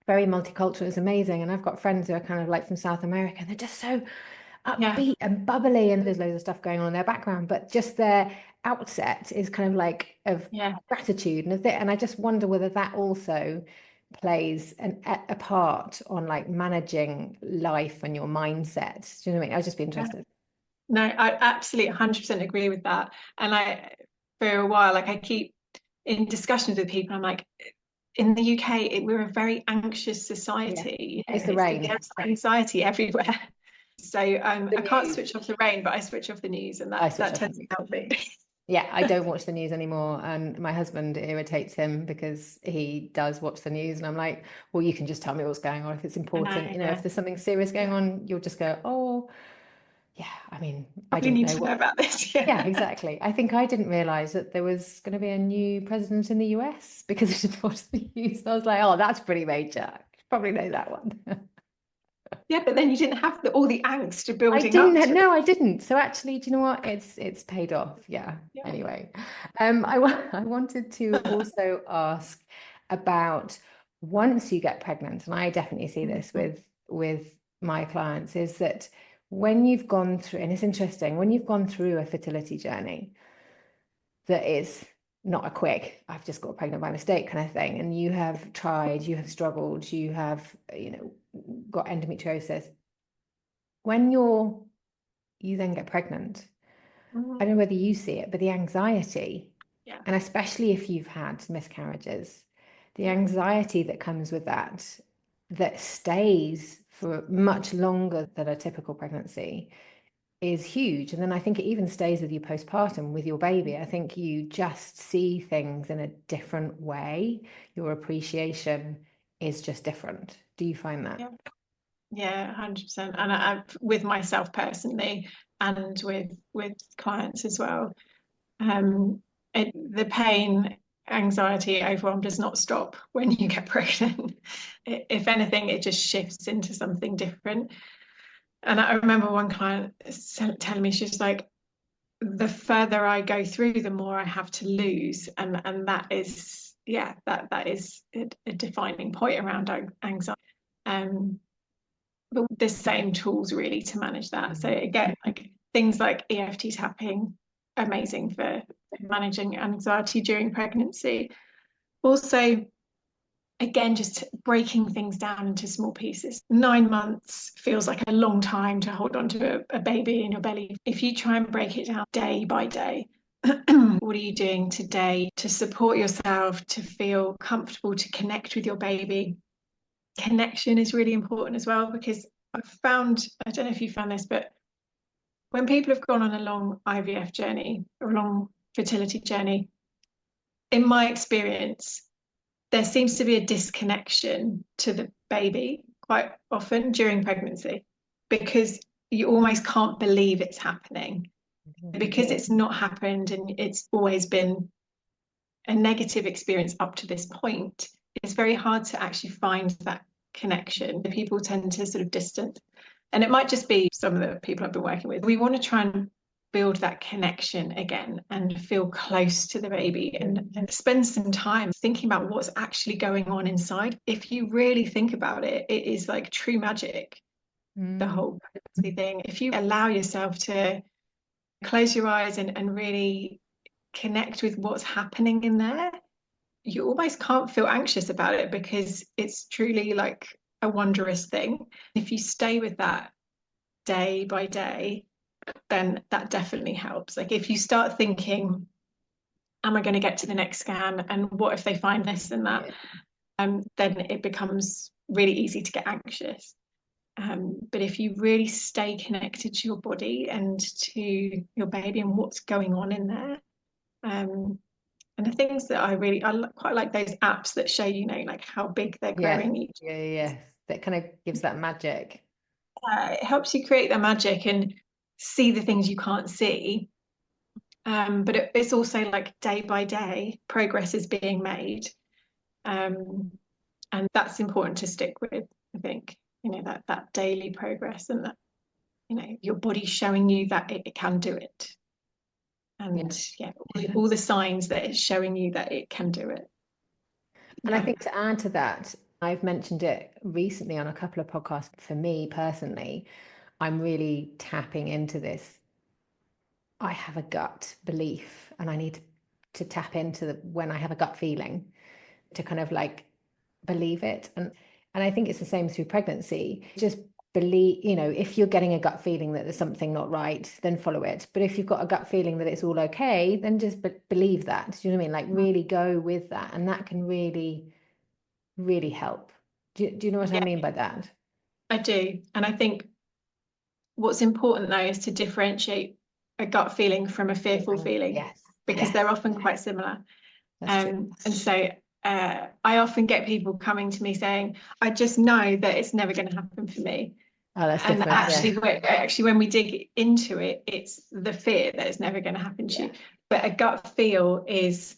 very multicultural, is amazing. And I've got friends who are kind of like from South America, and they're just so upbeat and bubbly, and there's loads of stuff going on in their background, but just their outset is kind of like of gratitude and I just wonder whether that also plays a part on like managing life and your mindset. Do you know what I mean? I'd just be interested. No, I absolutely 100% agree with that. And for a while, like I keep in discussions with people, I'm like, in the UK, we're a very anxious society. It's the rain. There's anxiety everywhere. So I can't switch off the rain, but I switch off the news, and that tends to help me. Yeah, I don't watch the news anymore, and my husband, it irritates him because he does watch the news, and I'm like, well, you can just tell me what's going on if it's important. If there's something serious going on, you'll just go, oh, yeah. I mean, I didn't need to know about this. Yeah, exactly. I think I didn't realize that there was going to be a new president in the US because I just watched the news. I was like, oh, that's pretty major. I probably know that one. Yeah, but then you didn't have all the angst of building up. No, I didn't. So actually, do you know what? It's paid off. Yeah. Anyway, I wanted to also ask about once you get pregnant, and I definitely see this with my clients, is that when you've gone through, and it's interesting, when you've gone through a fertility journey that is not a quick, I've just got pregnant by mistake kind of thing, and you have tried, you have struggled, you have, got endometriosis. When you then get pregnant, I don't know whether you see it, but the anxiety, and especially if you've had miscarriages, the anxiety that comes with that stays for much longer than a typical pregnancy is huge. And then I think it even stays with you postpartum with your baby. I think you just see things in a different way. Your appreciation is just different. Do you find that? Yeah, 100%. And I with myself personally, and with clients as well, the pain, anxiety, overwhelm does not stop when you get pregnant. If anything, it just shifts into something different. And I remember one client telling me, she's like, the further I go through, the more I have to lose, and that is yeah, that is a defining point around anxiety. But the same tools really to manage that. So again, like things like EFT tapping, amazing for managing anxiety during pregnancy. Also, again, just breaking things down into small pieces. 9 months feels like a long time to hold on to a baby in your belly. If you try and break it down day by day, what are you doing today to support yourself, to feel comfortable, to connect with your baby? Connection is really important as well, because I've found, I don't know if you found this, but when people have gone on a long IVF journey or a long fertility journey, in my experience, there seems to be a disconnection to the baby quite often during pregnancy, because you almost can't believe it's happening, because it's not happened and it's always been a negative experience up to this point. It's very hard to actually find that connection. People tend to sort of distance, and it might just be some of the people I've been working with. We want to try and build that connection again and feel close to the baby, and spend some time thinking about what's actually going on inside. If you really think about it, it is like true magic, the whole pregnancy thing. If you allow yourself to close your eyes and really connect with what's happening in there, you almost can't feel anxious about it, because it's truly like a wondrous thing. If you stay with that day by day, then that definitely helps. Like if you start thinking, am I going to get to the next scan, and what if they find this and that, then it becomes really easy to get anxious. But if you really stay connected to your body and to your baby and what's going on in there, and the things that I quite like those apps that show, like how big they're growing each. Yeah. That kind of gives that magic. It helps you create the magic and see the things you can't see. But it's also like day by day progress is being made. And that's important to stick with, I think, that daily progress, and that, your body's showing you that it can do it. And all the signs that it's showing you that it can do it. And I think to add to that, I've mentioned it recently on a couple of podcasts. For me personally, I'm really tapping into this. I have a gut belief, and I need to tap into when I have a gut feeling, to kind of like believe it. And I think it's the same through pregnancy. Just believe, if you're getting a gut feeling that there's something not right, then follow it. But if you've got a gut feeling that it's all okay, then just believe that. Do you know what I mean? Like really go with that. And that can really, really help. Do you know what I mean by that? I do. And I think what's important though is to differentiate a gut feeling from a fearful feeling, because they're often quite similar. And so I often get people coming to me saying, I just know that it's never going to happen for me. Oh, that's and different. actually, when we dig into it, it's the fear that it's never going to happen to you. But a gut feel is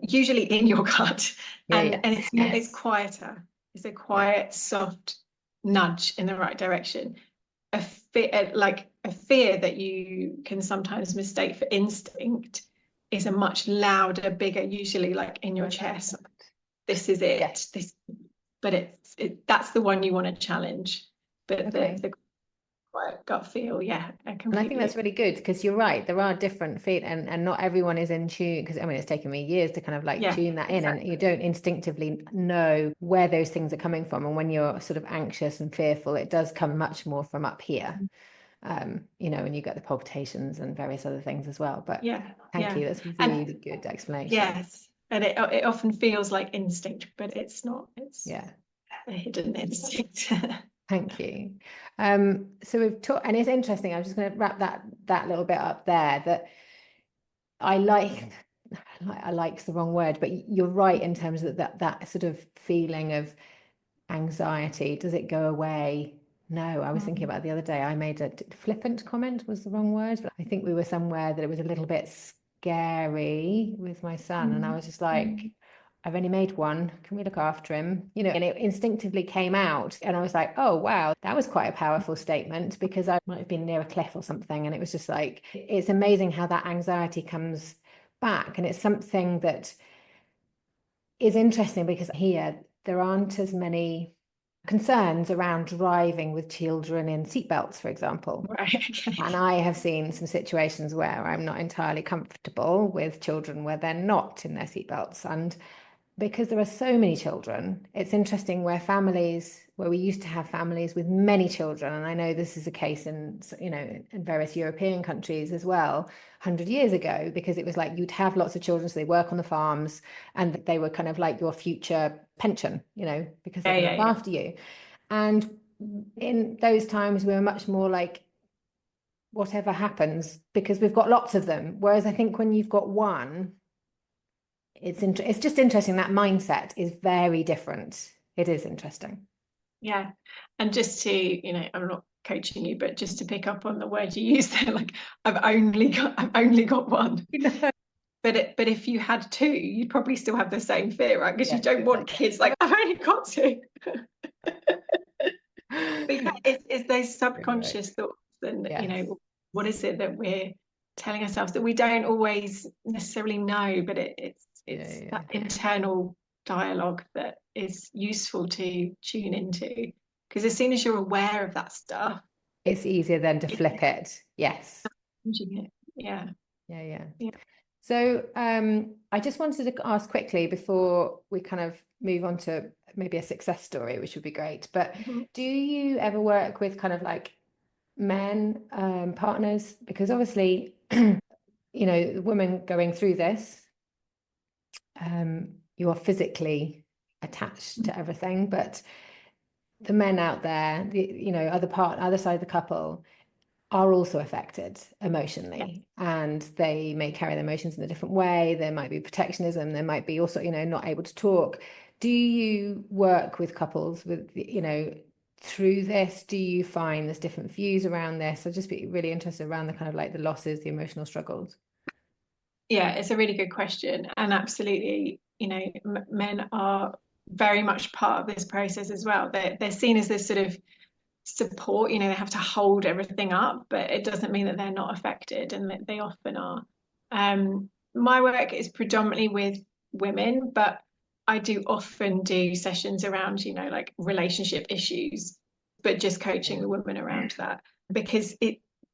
usually in your gut, and it's quieter. It's a quiet, soft nudge in the right direction. A fear that you can sometimes mistake for instinct is a much louder, bigger, usually like in your chest. This is it. But that's the one you want to challenge. But the quiet gut feel, and I think that's really good, because you're right, there are different feet, and not everyone is in tune, because it's taken me years to kind of like tune that in, and you don't instinctively know where those things are coming from. And when you're sort of anxious and fearful, it does come much more from up here. And you get the palpitations and various other things as well. But thank you, that's a really good explanation. Yes, and it often feels like instinct, but it's not. It's a hidden instinct. Thank you. So we've talked, and it's interesting, I'm just going to wrap that little bit up there, that I like's the wrong word, but you're right in terms of that sort of feeling of anxiety. Does it go away? No, I was thinking about the other day, I made a flippant comment, was the wrong word, but I think we were somewhere that it was a little bit scary with my son, and I was just like, I've only made one, can we look after him? And it instinctively came out, and I was like, oh wow, that was quite a powerful statement, because I might have been near a cliff or something, and it was just like, it's amazing how that anxiety comes back. And it's something that is interesting because here there aren't as many concerns around driving with children in seatbelts, for example. Right, okay. And I have seen some situations where I'm not entirely comfortable with children where they're not in their seatbelts. And because there are so many children, it's interesting where we used to have families with many children, and I know this is a case in various European countries as well, 100 years ago, because it was like you'd have lots of children, so they work on the farms, and they were kind of like your future pension, because they're going to look after you. And in those times, we were much more like, whatever happens, because we've got lots of them. Whereas I think when you've got one, it's just interesting. That mindset is very different. It is interesting. Yeah. And just to, I'm not coaching you, but just to pick up on the word you used there, like I've only got one. But if you had two, you'd probably still have the same fear, right? Because you don't want kids like, I've only got two. But yeah, it's those subconscious thoughts, and what is it that we're telling ourselves that we don't always necessarily know, but it's that internal dialogue that is useful to tune into, because as soon as you're aware of that stuff, it's easier then to flip it. Yes. Yeah. So I just wanted to ask quickly before we kind of move on to maybe a success story, which would be great, but do you ever work with kind of like men partners? Because obviously the women going through this, you are physically attached to everything, but the men out there, other side of the couple, are also affected emotionally, and they may carry their emotions in a different way. There might be protectionism, there might be also not able to talk. Do you work with couples with through this? Do you find there's different views around this? I'd just be really interested around the kind of like the losses, the emotional struggles. Yeah, it's a really good question, and absolutely, men are very much part of this process as well. They're seen as this sort of support, they have to hold everything up, but it doesn't mean that they're not affected, and that they often are. My work is predominantly with women, but I do often do sessions around, like relationship issues, but just coaching the women around that, because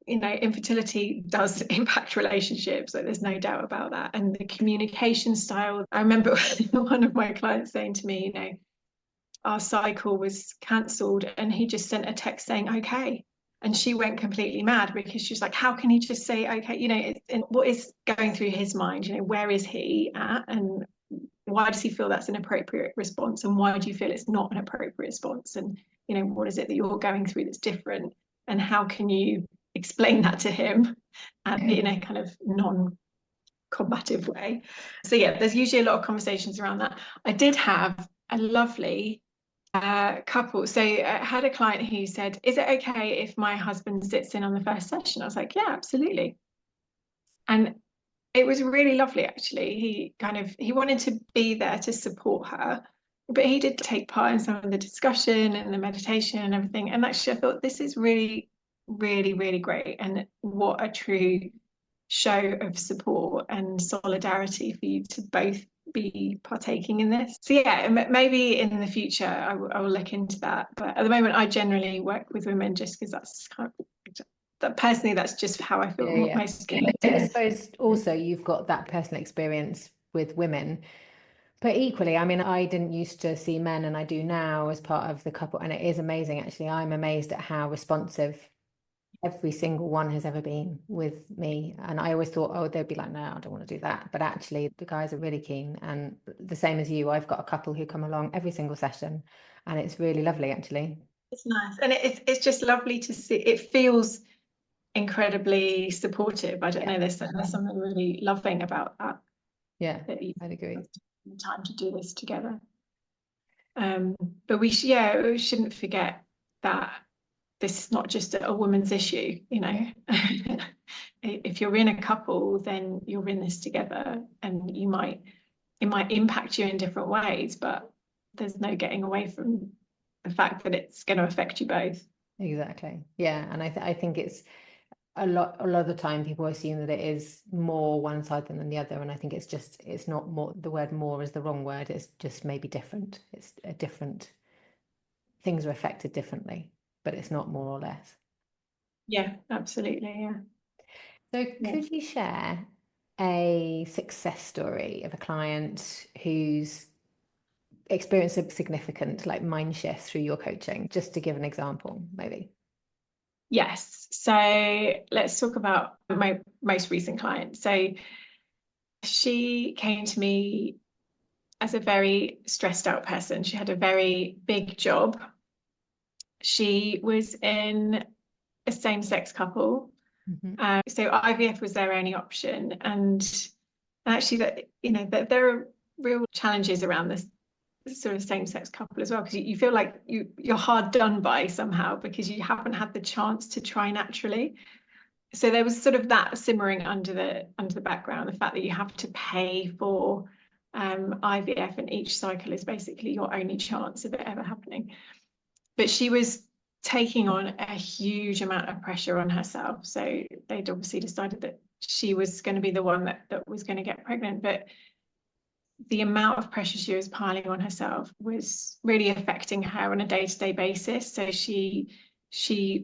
infertility does impact relationships, so there's no doubt about that. And the communication style, I remember one of my clients saying to me, our cycle was cancelled, and he just sent a text saying okay, and she went completely mad, because she's like, how can he just say okay? And what is going through his mind? Where is he at, and why does he feel that's an appropriate response, and why do you feel it's not an appropriate response, and what is it that you're going through that's different, and how can you explain that to him and in a kind of non-combative way? So yeah, there's usually a lot of conversations around that. I did have a lovely couple. So I had a client who said, is it okay if my husband sits in on the first session? I was like, yeah, absolutely. And it was really lovely, actually. He wanted to be there to support her, but he did take part in some of the discussion and the meditation and everything. And actually I thought, this is really, really, really great, and what a true show of support and solidarity for you to both be partaking in this. So yeah, maybe in the future I will look into that, but at the moment I generally work with women, just because that's kind of personally, that's just how I feel most connected. I suppose also you've got that personal experience with women, but equally, I mean, I didn't used to see men, and I do now as part of the couple, and it is amazing, actually. I'm amazed at how responsive every single one has ever been with me. And I always thought, oh, they'd be like, no, I don't want to do that. But actually, the guys are really keen. And the same as you, I've got a couple who come along every single session, and it's really lovely, actually. It's nice, and it's just lovely to see. It feels incredibly supportive. I don't know, there's something really loving about that. Yeah, I'd agree. Time to do this together. But we shouldn't forget that this is not just a woman's issue. If you're in a couple, then you're in this together, and it might impact you in different ways, but there's no getting away from the fact that it's going to affect you both. Exactly. Yeah, and I think it's a lot of the time people assume that it is more one side than the other, and I think it's not more. The word more is the wrong word. It's just maybe different. It's a different, things are affected differently, but it's not more or less. Yeah, absolutely. Yeah. So could you share a success story of a client who's experienced a significant like mind shift through your coaching, just to give an example, maybe? Yes. So let's talk about my most recent client. So she came to me as a very stressed out person. She had a very big job. She was in a same-sex couple. So IVF was their only option. And actually, that there are real challenges around this sort of same-sex couple as well, because you feel like you're hard done by somehow because you haven't had the chance to try naturally. So there was sort of that simmering under the background, the fact that you have to pay for IVF, and each cycle is basically your only chance of it ever happening. But she was taking on a huge amount of pressure on herself. So they'd obviously decided that she was going to be the one that was going to get pregnant. But the amount of pressure she was piling on herself was really affecting her on a day-to-day basis. So she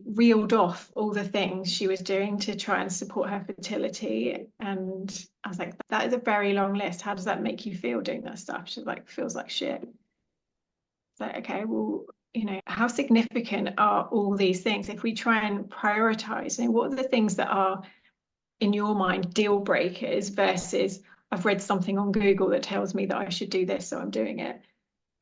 reeled off all the things she was doing to try and support her fertility. And I was like, that is a very long list. How does that make you feel doing that stuff? She's like, feels like shit. It's like, okay, well, how significant are all these things? If we try and prioritize, what are the things that are in your mind deal breakers versus I've read something on Google that tells me that I should do this, so I'm doing it.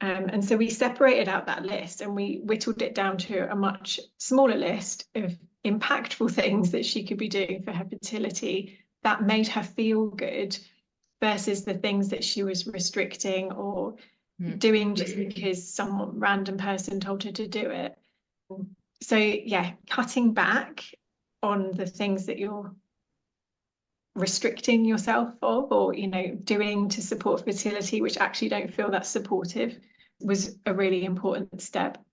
And so we separated out that list and we whittled it down to a much smaller list of impactful things that she could be doing for her fertility that made her feel good versus the things that she was restricting or doing just because some random person told her to do it. So yeah, cutting back on the things that you're restricting yourself of, or doing to support fertility which actually don't feel that supportive, was a really important step.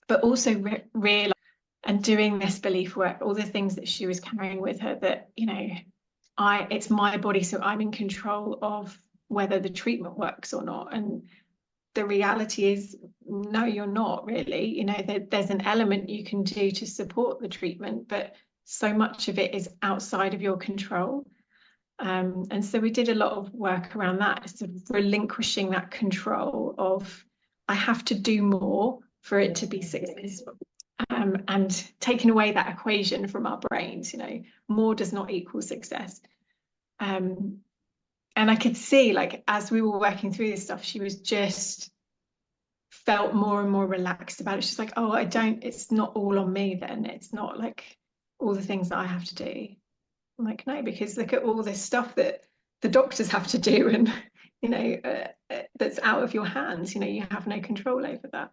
But also realize and doing this belief work, all the things that she was carrying with her, that it's my body, so I'm in control of whether the treatment works or not. And the reality is, no, you're not really. There's an element you can do to support the treatment, but so much of it is outside of your control. And so we did a lot of work around that, sort of relinquishing that control of, I have to do more for it to be successful, and taking away that equation from our brains. More does not equal success. And I could see, like, as we were working through this stuff, she was just felt more and more relaxed about it. She's like, oh, it's not all on me then. It's not like all the things that I have to do. I'm like, no, because look at all this stuff that the doctors have to do, and that's out of your hands. You have no control over that.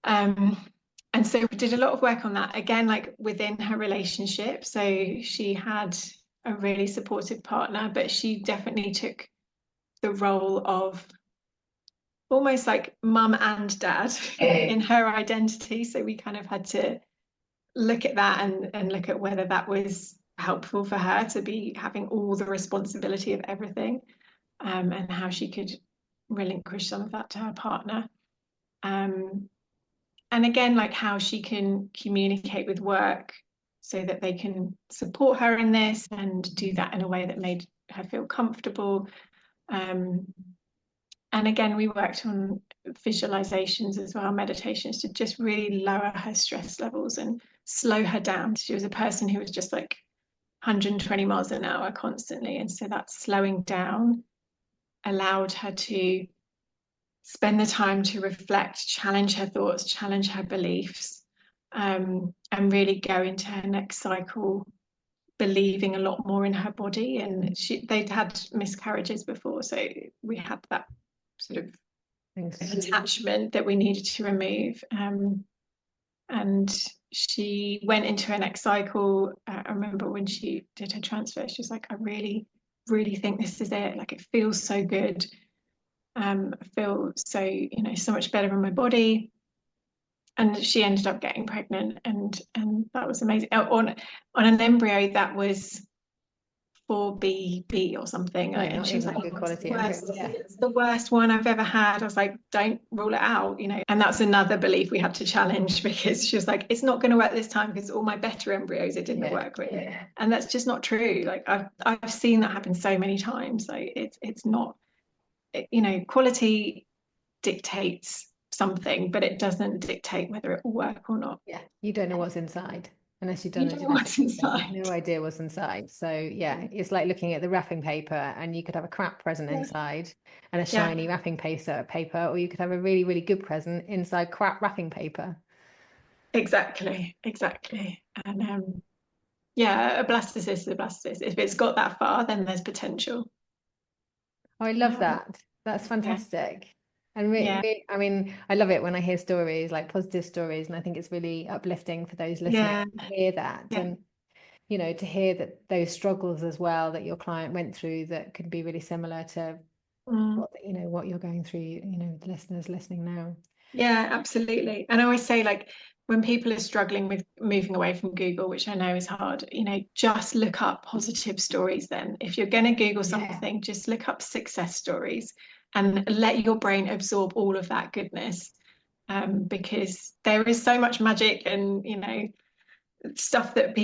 And so we did a lot of work on that, again, like within her relationship. So she had a really supportive partner, but she definitely took the role of almost like mum and dad in her identity. So we kind of had to look at that and look at whether that was helpful for her to be having all the responsibility of everything, and how she could relinquish some of that to her partner. And again, like how she can communicate with work so that they can support her in this and do that in a way that made her feel comfortable. And again, we worked on visualizations as well, meditations, to just really lower her stress levels and slow her down. She was a person who was just like 120 miles an hour constantly. And so that slowing down allowed her to spend the time to reflect, challenge her thoughts, challenge her beliefs, and really go into her next cycle believing a lot more in her body. And they'd had miscarriages before, so we had that sort of attachment that we needed to remove. And she went into her next cycle. I remember when she did her transfer, she was like, I really, really think this is it. Like, it feels so good. I feel so, so much better in my body. and she ended up getting pregnant, and that was amazing. On an embryo that was 4BB or something. Yeah, and she was like, good quality. it's the worst one I've ever had. I was like, don't rule it out, And that's another belief we had to challenge, because she was like, it's not going to work this time because all my better embryos it didn't work with. And that's just not true. Like I've seen that happen so many times. So it's not, quality dictates something, but it doesn't dictate whether it will work or not. Yeah, you don't know what's inside. Unless you've done it, no idea what's inside. So it's like looking at the wrapping paper, and you could have a crap present inside and a shiny wrapping paper, or you could have a really, really good present inside crap wrapping paper. Exactly. And a blastocyst is a blastocyst. If it's got that far, then there's potential. Oh, I love that. That's fantastic. And I mean, I love it when I hear stories, like positive stories, and I think it's really uplifting for those listening to hear that. And to hear that those struggles as well that your client went through, that could be really similar to what you're going through, the listeners listening now. Yeah, absolutely. And I always say, like, when people are struggling with moving away from Google, which I know is hard, just look up positive stories. Then if you're going to Google something, just look up success stories and let your brain absorb all of that goodness, because there is so much magic and stuff that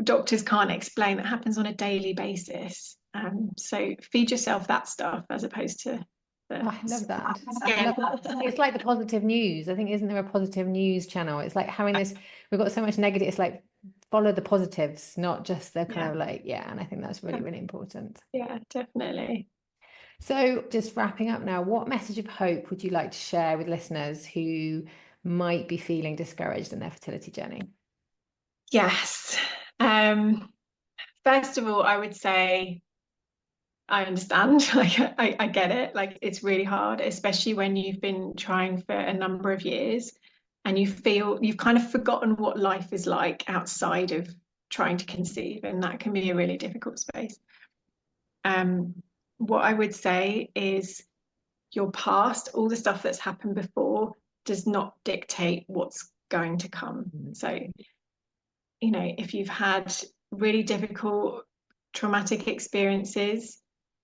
doctors can't explain, that happens on a daily basis. So feed yourself that stuff as opposed to I love that. It's like the positive news. I think, isn't there a positive news channel? It's like having this, we've got so much negative. It's like follow the positives, not just the kind of like, and I think that's really, really important. Yeah, definitely. So just wrapping up now, what message of hope would you like to share with listeners who might be feeling discouraged in their fertility journey? Yes. First of all, I would say, I understand, like I get it. Like, it's really hard, especially when you've been trying for a number of years and you feel you've kind of forgotten what life is like outside of trying to conceive, and that can be a really difficult space. What I would say is your past, all the stuff that's happened before, does not dictate what's going to come. So, if you've had really difficult traumatic experiences,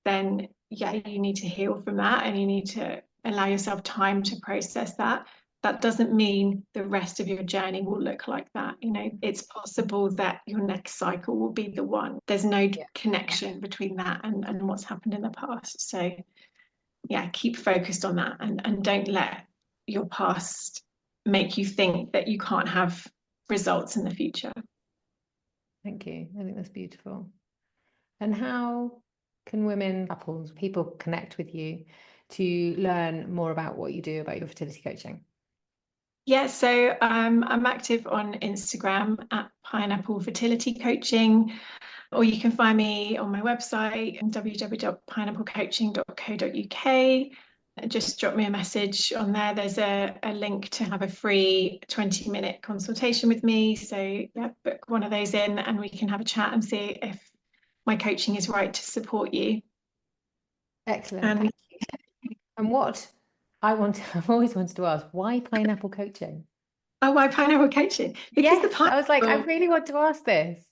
then you need to heal from that, and you need to allow yourself time to process that. That doesn't mean the rest of your journey will look like that. It's possible that your next cycle will be the one. There's no connection between that and what's happened in the past. So keep focused on that, and don't let your past make you think that you can't have results in the future. Thank you. I think that's beautiful. And how can women, couples, people connect with you to learn more about what you do, about your fertility coaching? Yeah, so I'm active on Instagram at Pineapple Fertility Coaching, or you can find me on my website, www.pineapplecoaching.co.uk. Just drop me a message on there. There's a link to have a free 20-minute consultation with me. So book one of those in, and we can have a chat and see if my coaching is right to support you. Excellent. Thank you. And what I've always wanted to ask, why pineapple coaching? Oh, why pineapple coaching? Because yes, I was like, I really want to ask this.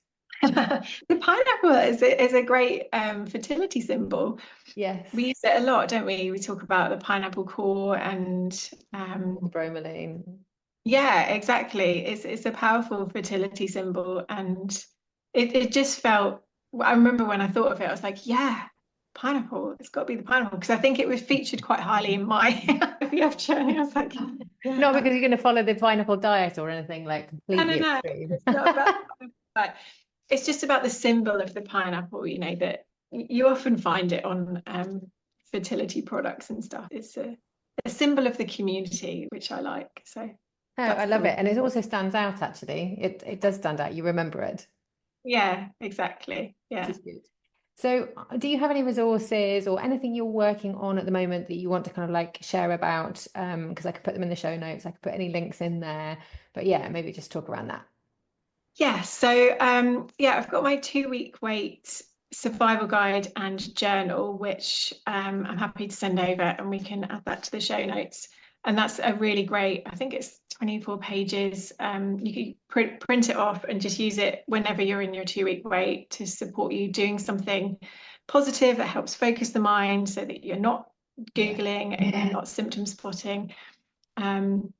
The pineapple is a great fertility symbol. Yes. We use it a lot, don't we? We talk about the pineapple core and bromelain. Yeah, exactly. It's a powerful fertility symbol, and it just felt, I remember when I thought of it, I was like, pineapple, it's got to be the pineapple, because I think it was featured quite highly in my IVF journey. I was like, not because you're going to follow the pineapple diet or anything like completely extreme. It's not about but it's just about the symbol of the pineapple, that you often find it on fertility products and stuff. It's a symbol of the community, which I like. So I love it. And it also stands out, actually. It does stand out. You remember it. Yeah, exactly. Yeah. Which is good. So do you have any resources or anything you're working on at the moment that you want to kind of like share about? Because I could put them in the show notes. I could put any links in there. But maybe just talk around that. Yeah. So I've got my 2-week wait survival guide and journal, which I'm happy to send over, and we can add that to the show notes. And that's a really great, I think it's 24 pages. You can print it off and just use it whenever you're in your 2-week wait to support you doing something positive that helps focus the mind so that you're not Googling and you're not symptom spotting. And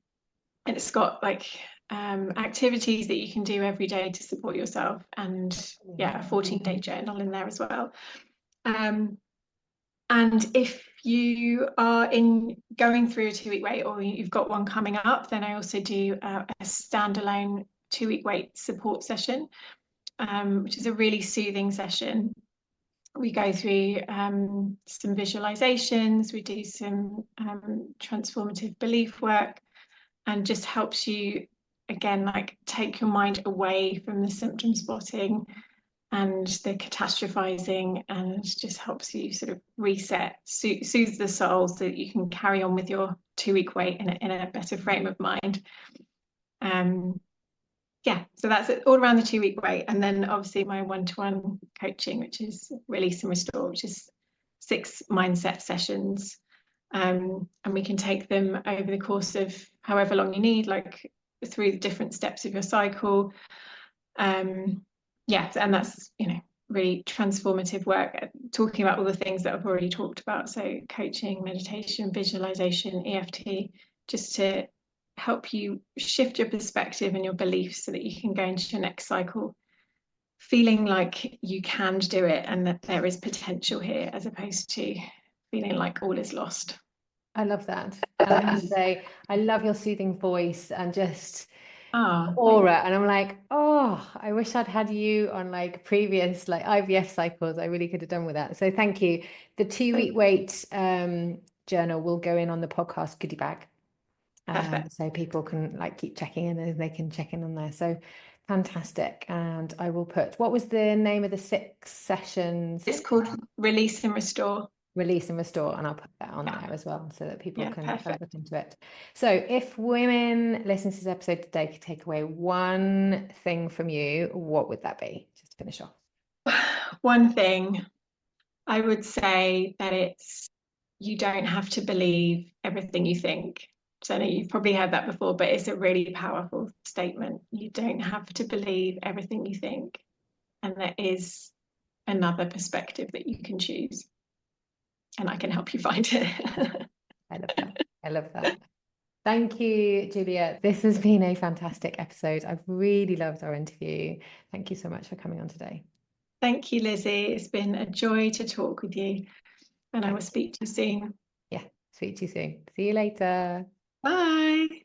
it's got like activities that you can do every day to support yourself, and a 14-day journal in there as well. And if you are going through a 2-week wait, or you've got one coming up, then I also do a standalone 2-week wait support session, which is a really soothing session. We go through some visualizations, we do some transformative belief work, and just helps you, again, like take your mind away from the symptom spotting and the catastrophizing, and just helps you sort of reset, soothe the soul so that you can carry on with your 2-week wait in a better frame of mind. So that's it, all around the 2-week wait. And then obviously my one-to-one coaching, which is Release and Restore, which is 6 mindset sessions. And we can take them over the course of however long you need, like through the different steps of your cycle. And that's, really transformative work, talking about all the things that I've already talked about. So coaching, meditation, visualization, EFT, just to help you shift your perspective and your beliefs so that you can go into your next cycle feeling like you can do it and that there is potential here, as opposed to feeling like all is lost. I love that. And I have to say, I love your soothing voice and just aura. And I'm like, I wish I'd had you on like previous like IVF cycles. I really could have done with that. So thank you. The 2-week wait journal will go in on the podcast goodie bag. So people can like keep checking in, and they can check in on there. So fantastic. And I will put, what was the name of the 6 sessions? It's called Release and Restore. Release and Restore, and I'll put that on there as well so that people can look into it. So if women listening to this episode today could take away one thing from you, what would that be? Just to finish off. One thing, I would say that it's, you don't have to believe everything you think. So I know you've probably heard that before, but it's a really powerful statement. You don't have to believe everything you think, and there is another perspective that you can choose. And I can help you find it. I love that. I love that. Thank you, Julia. This has been a fantastic episode. I've really loved our interview. Thank you so much for coming on today. Thank you, Lizzie. It's been a joy to talk with you. And I will speak to you soon. Yeah, speak to you soon. See you later. Bye.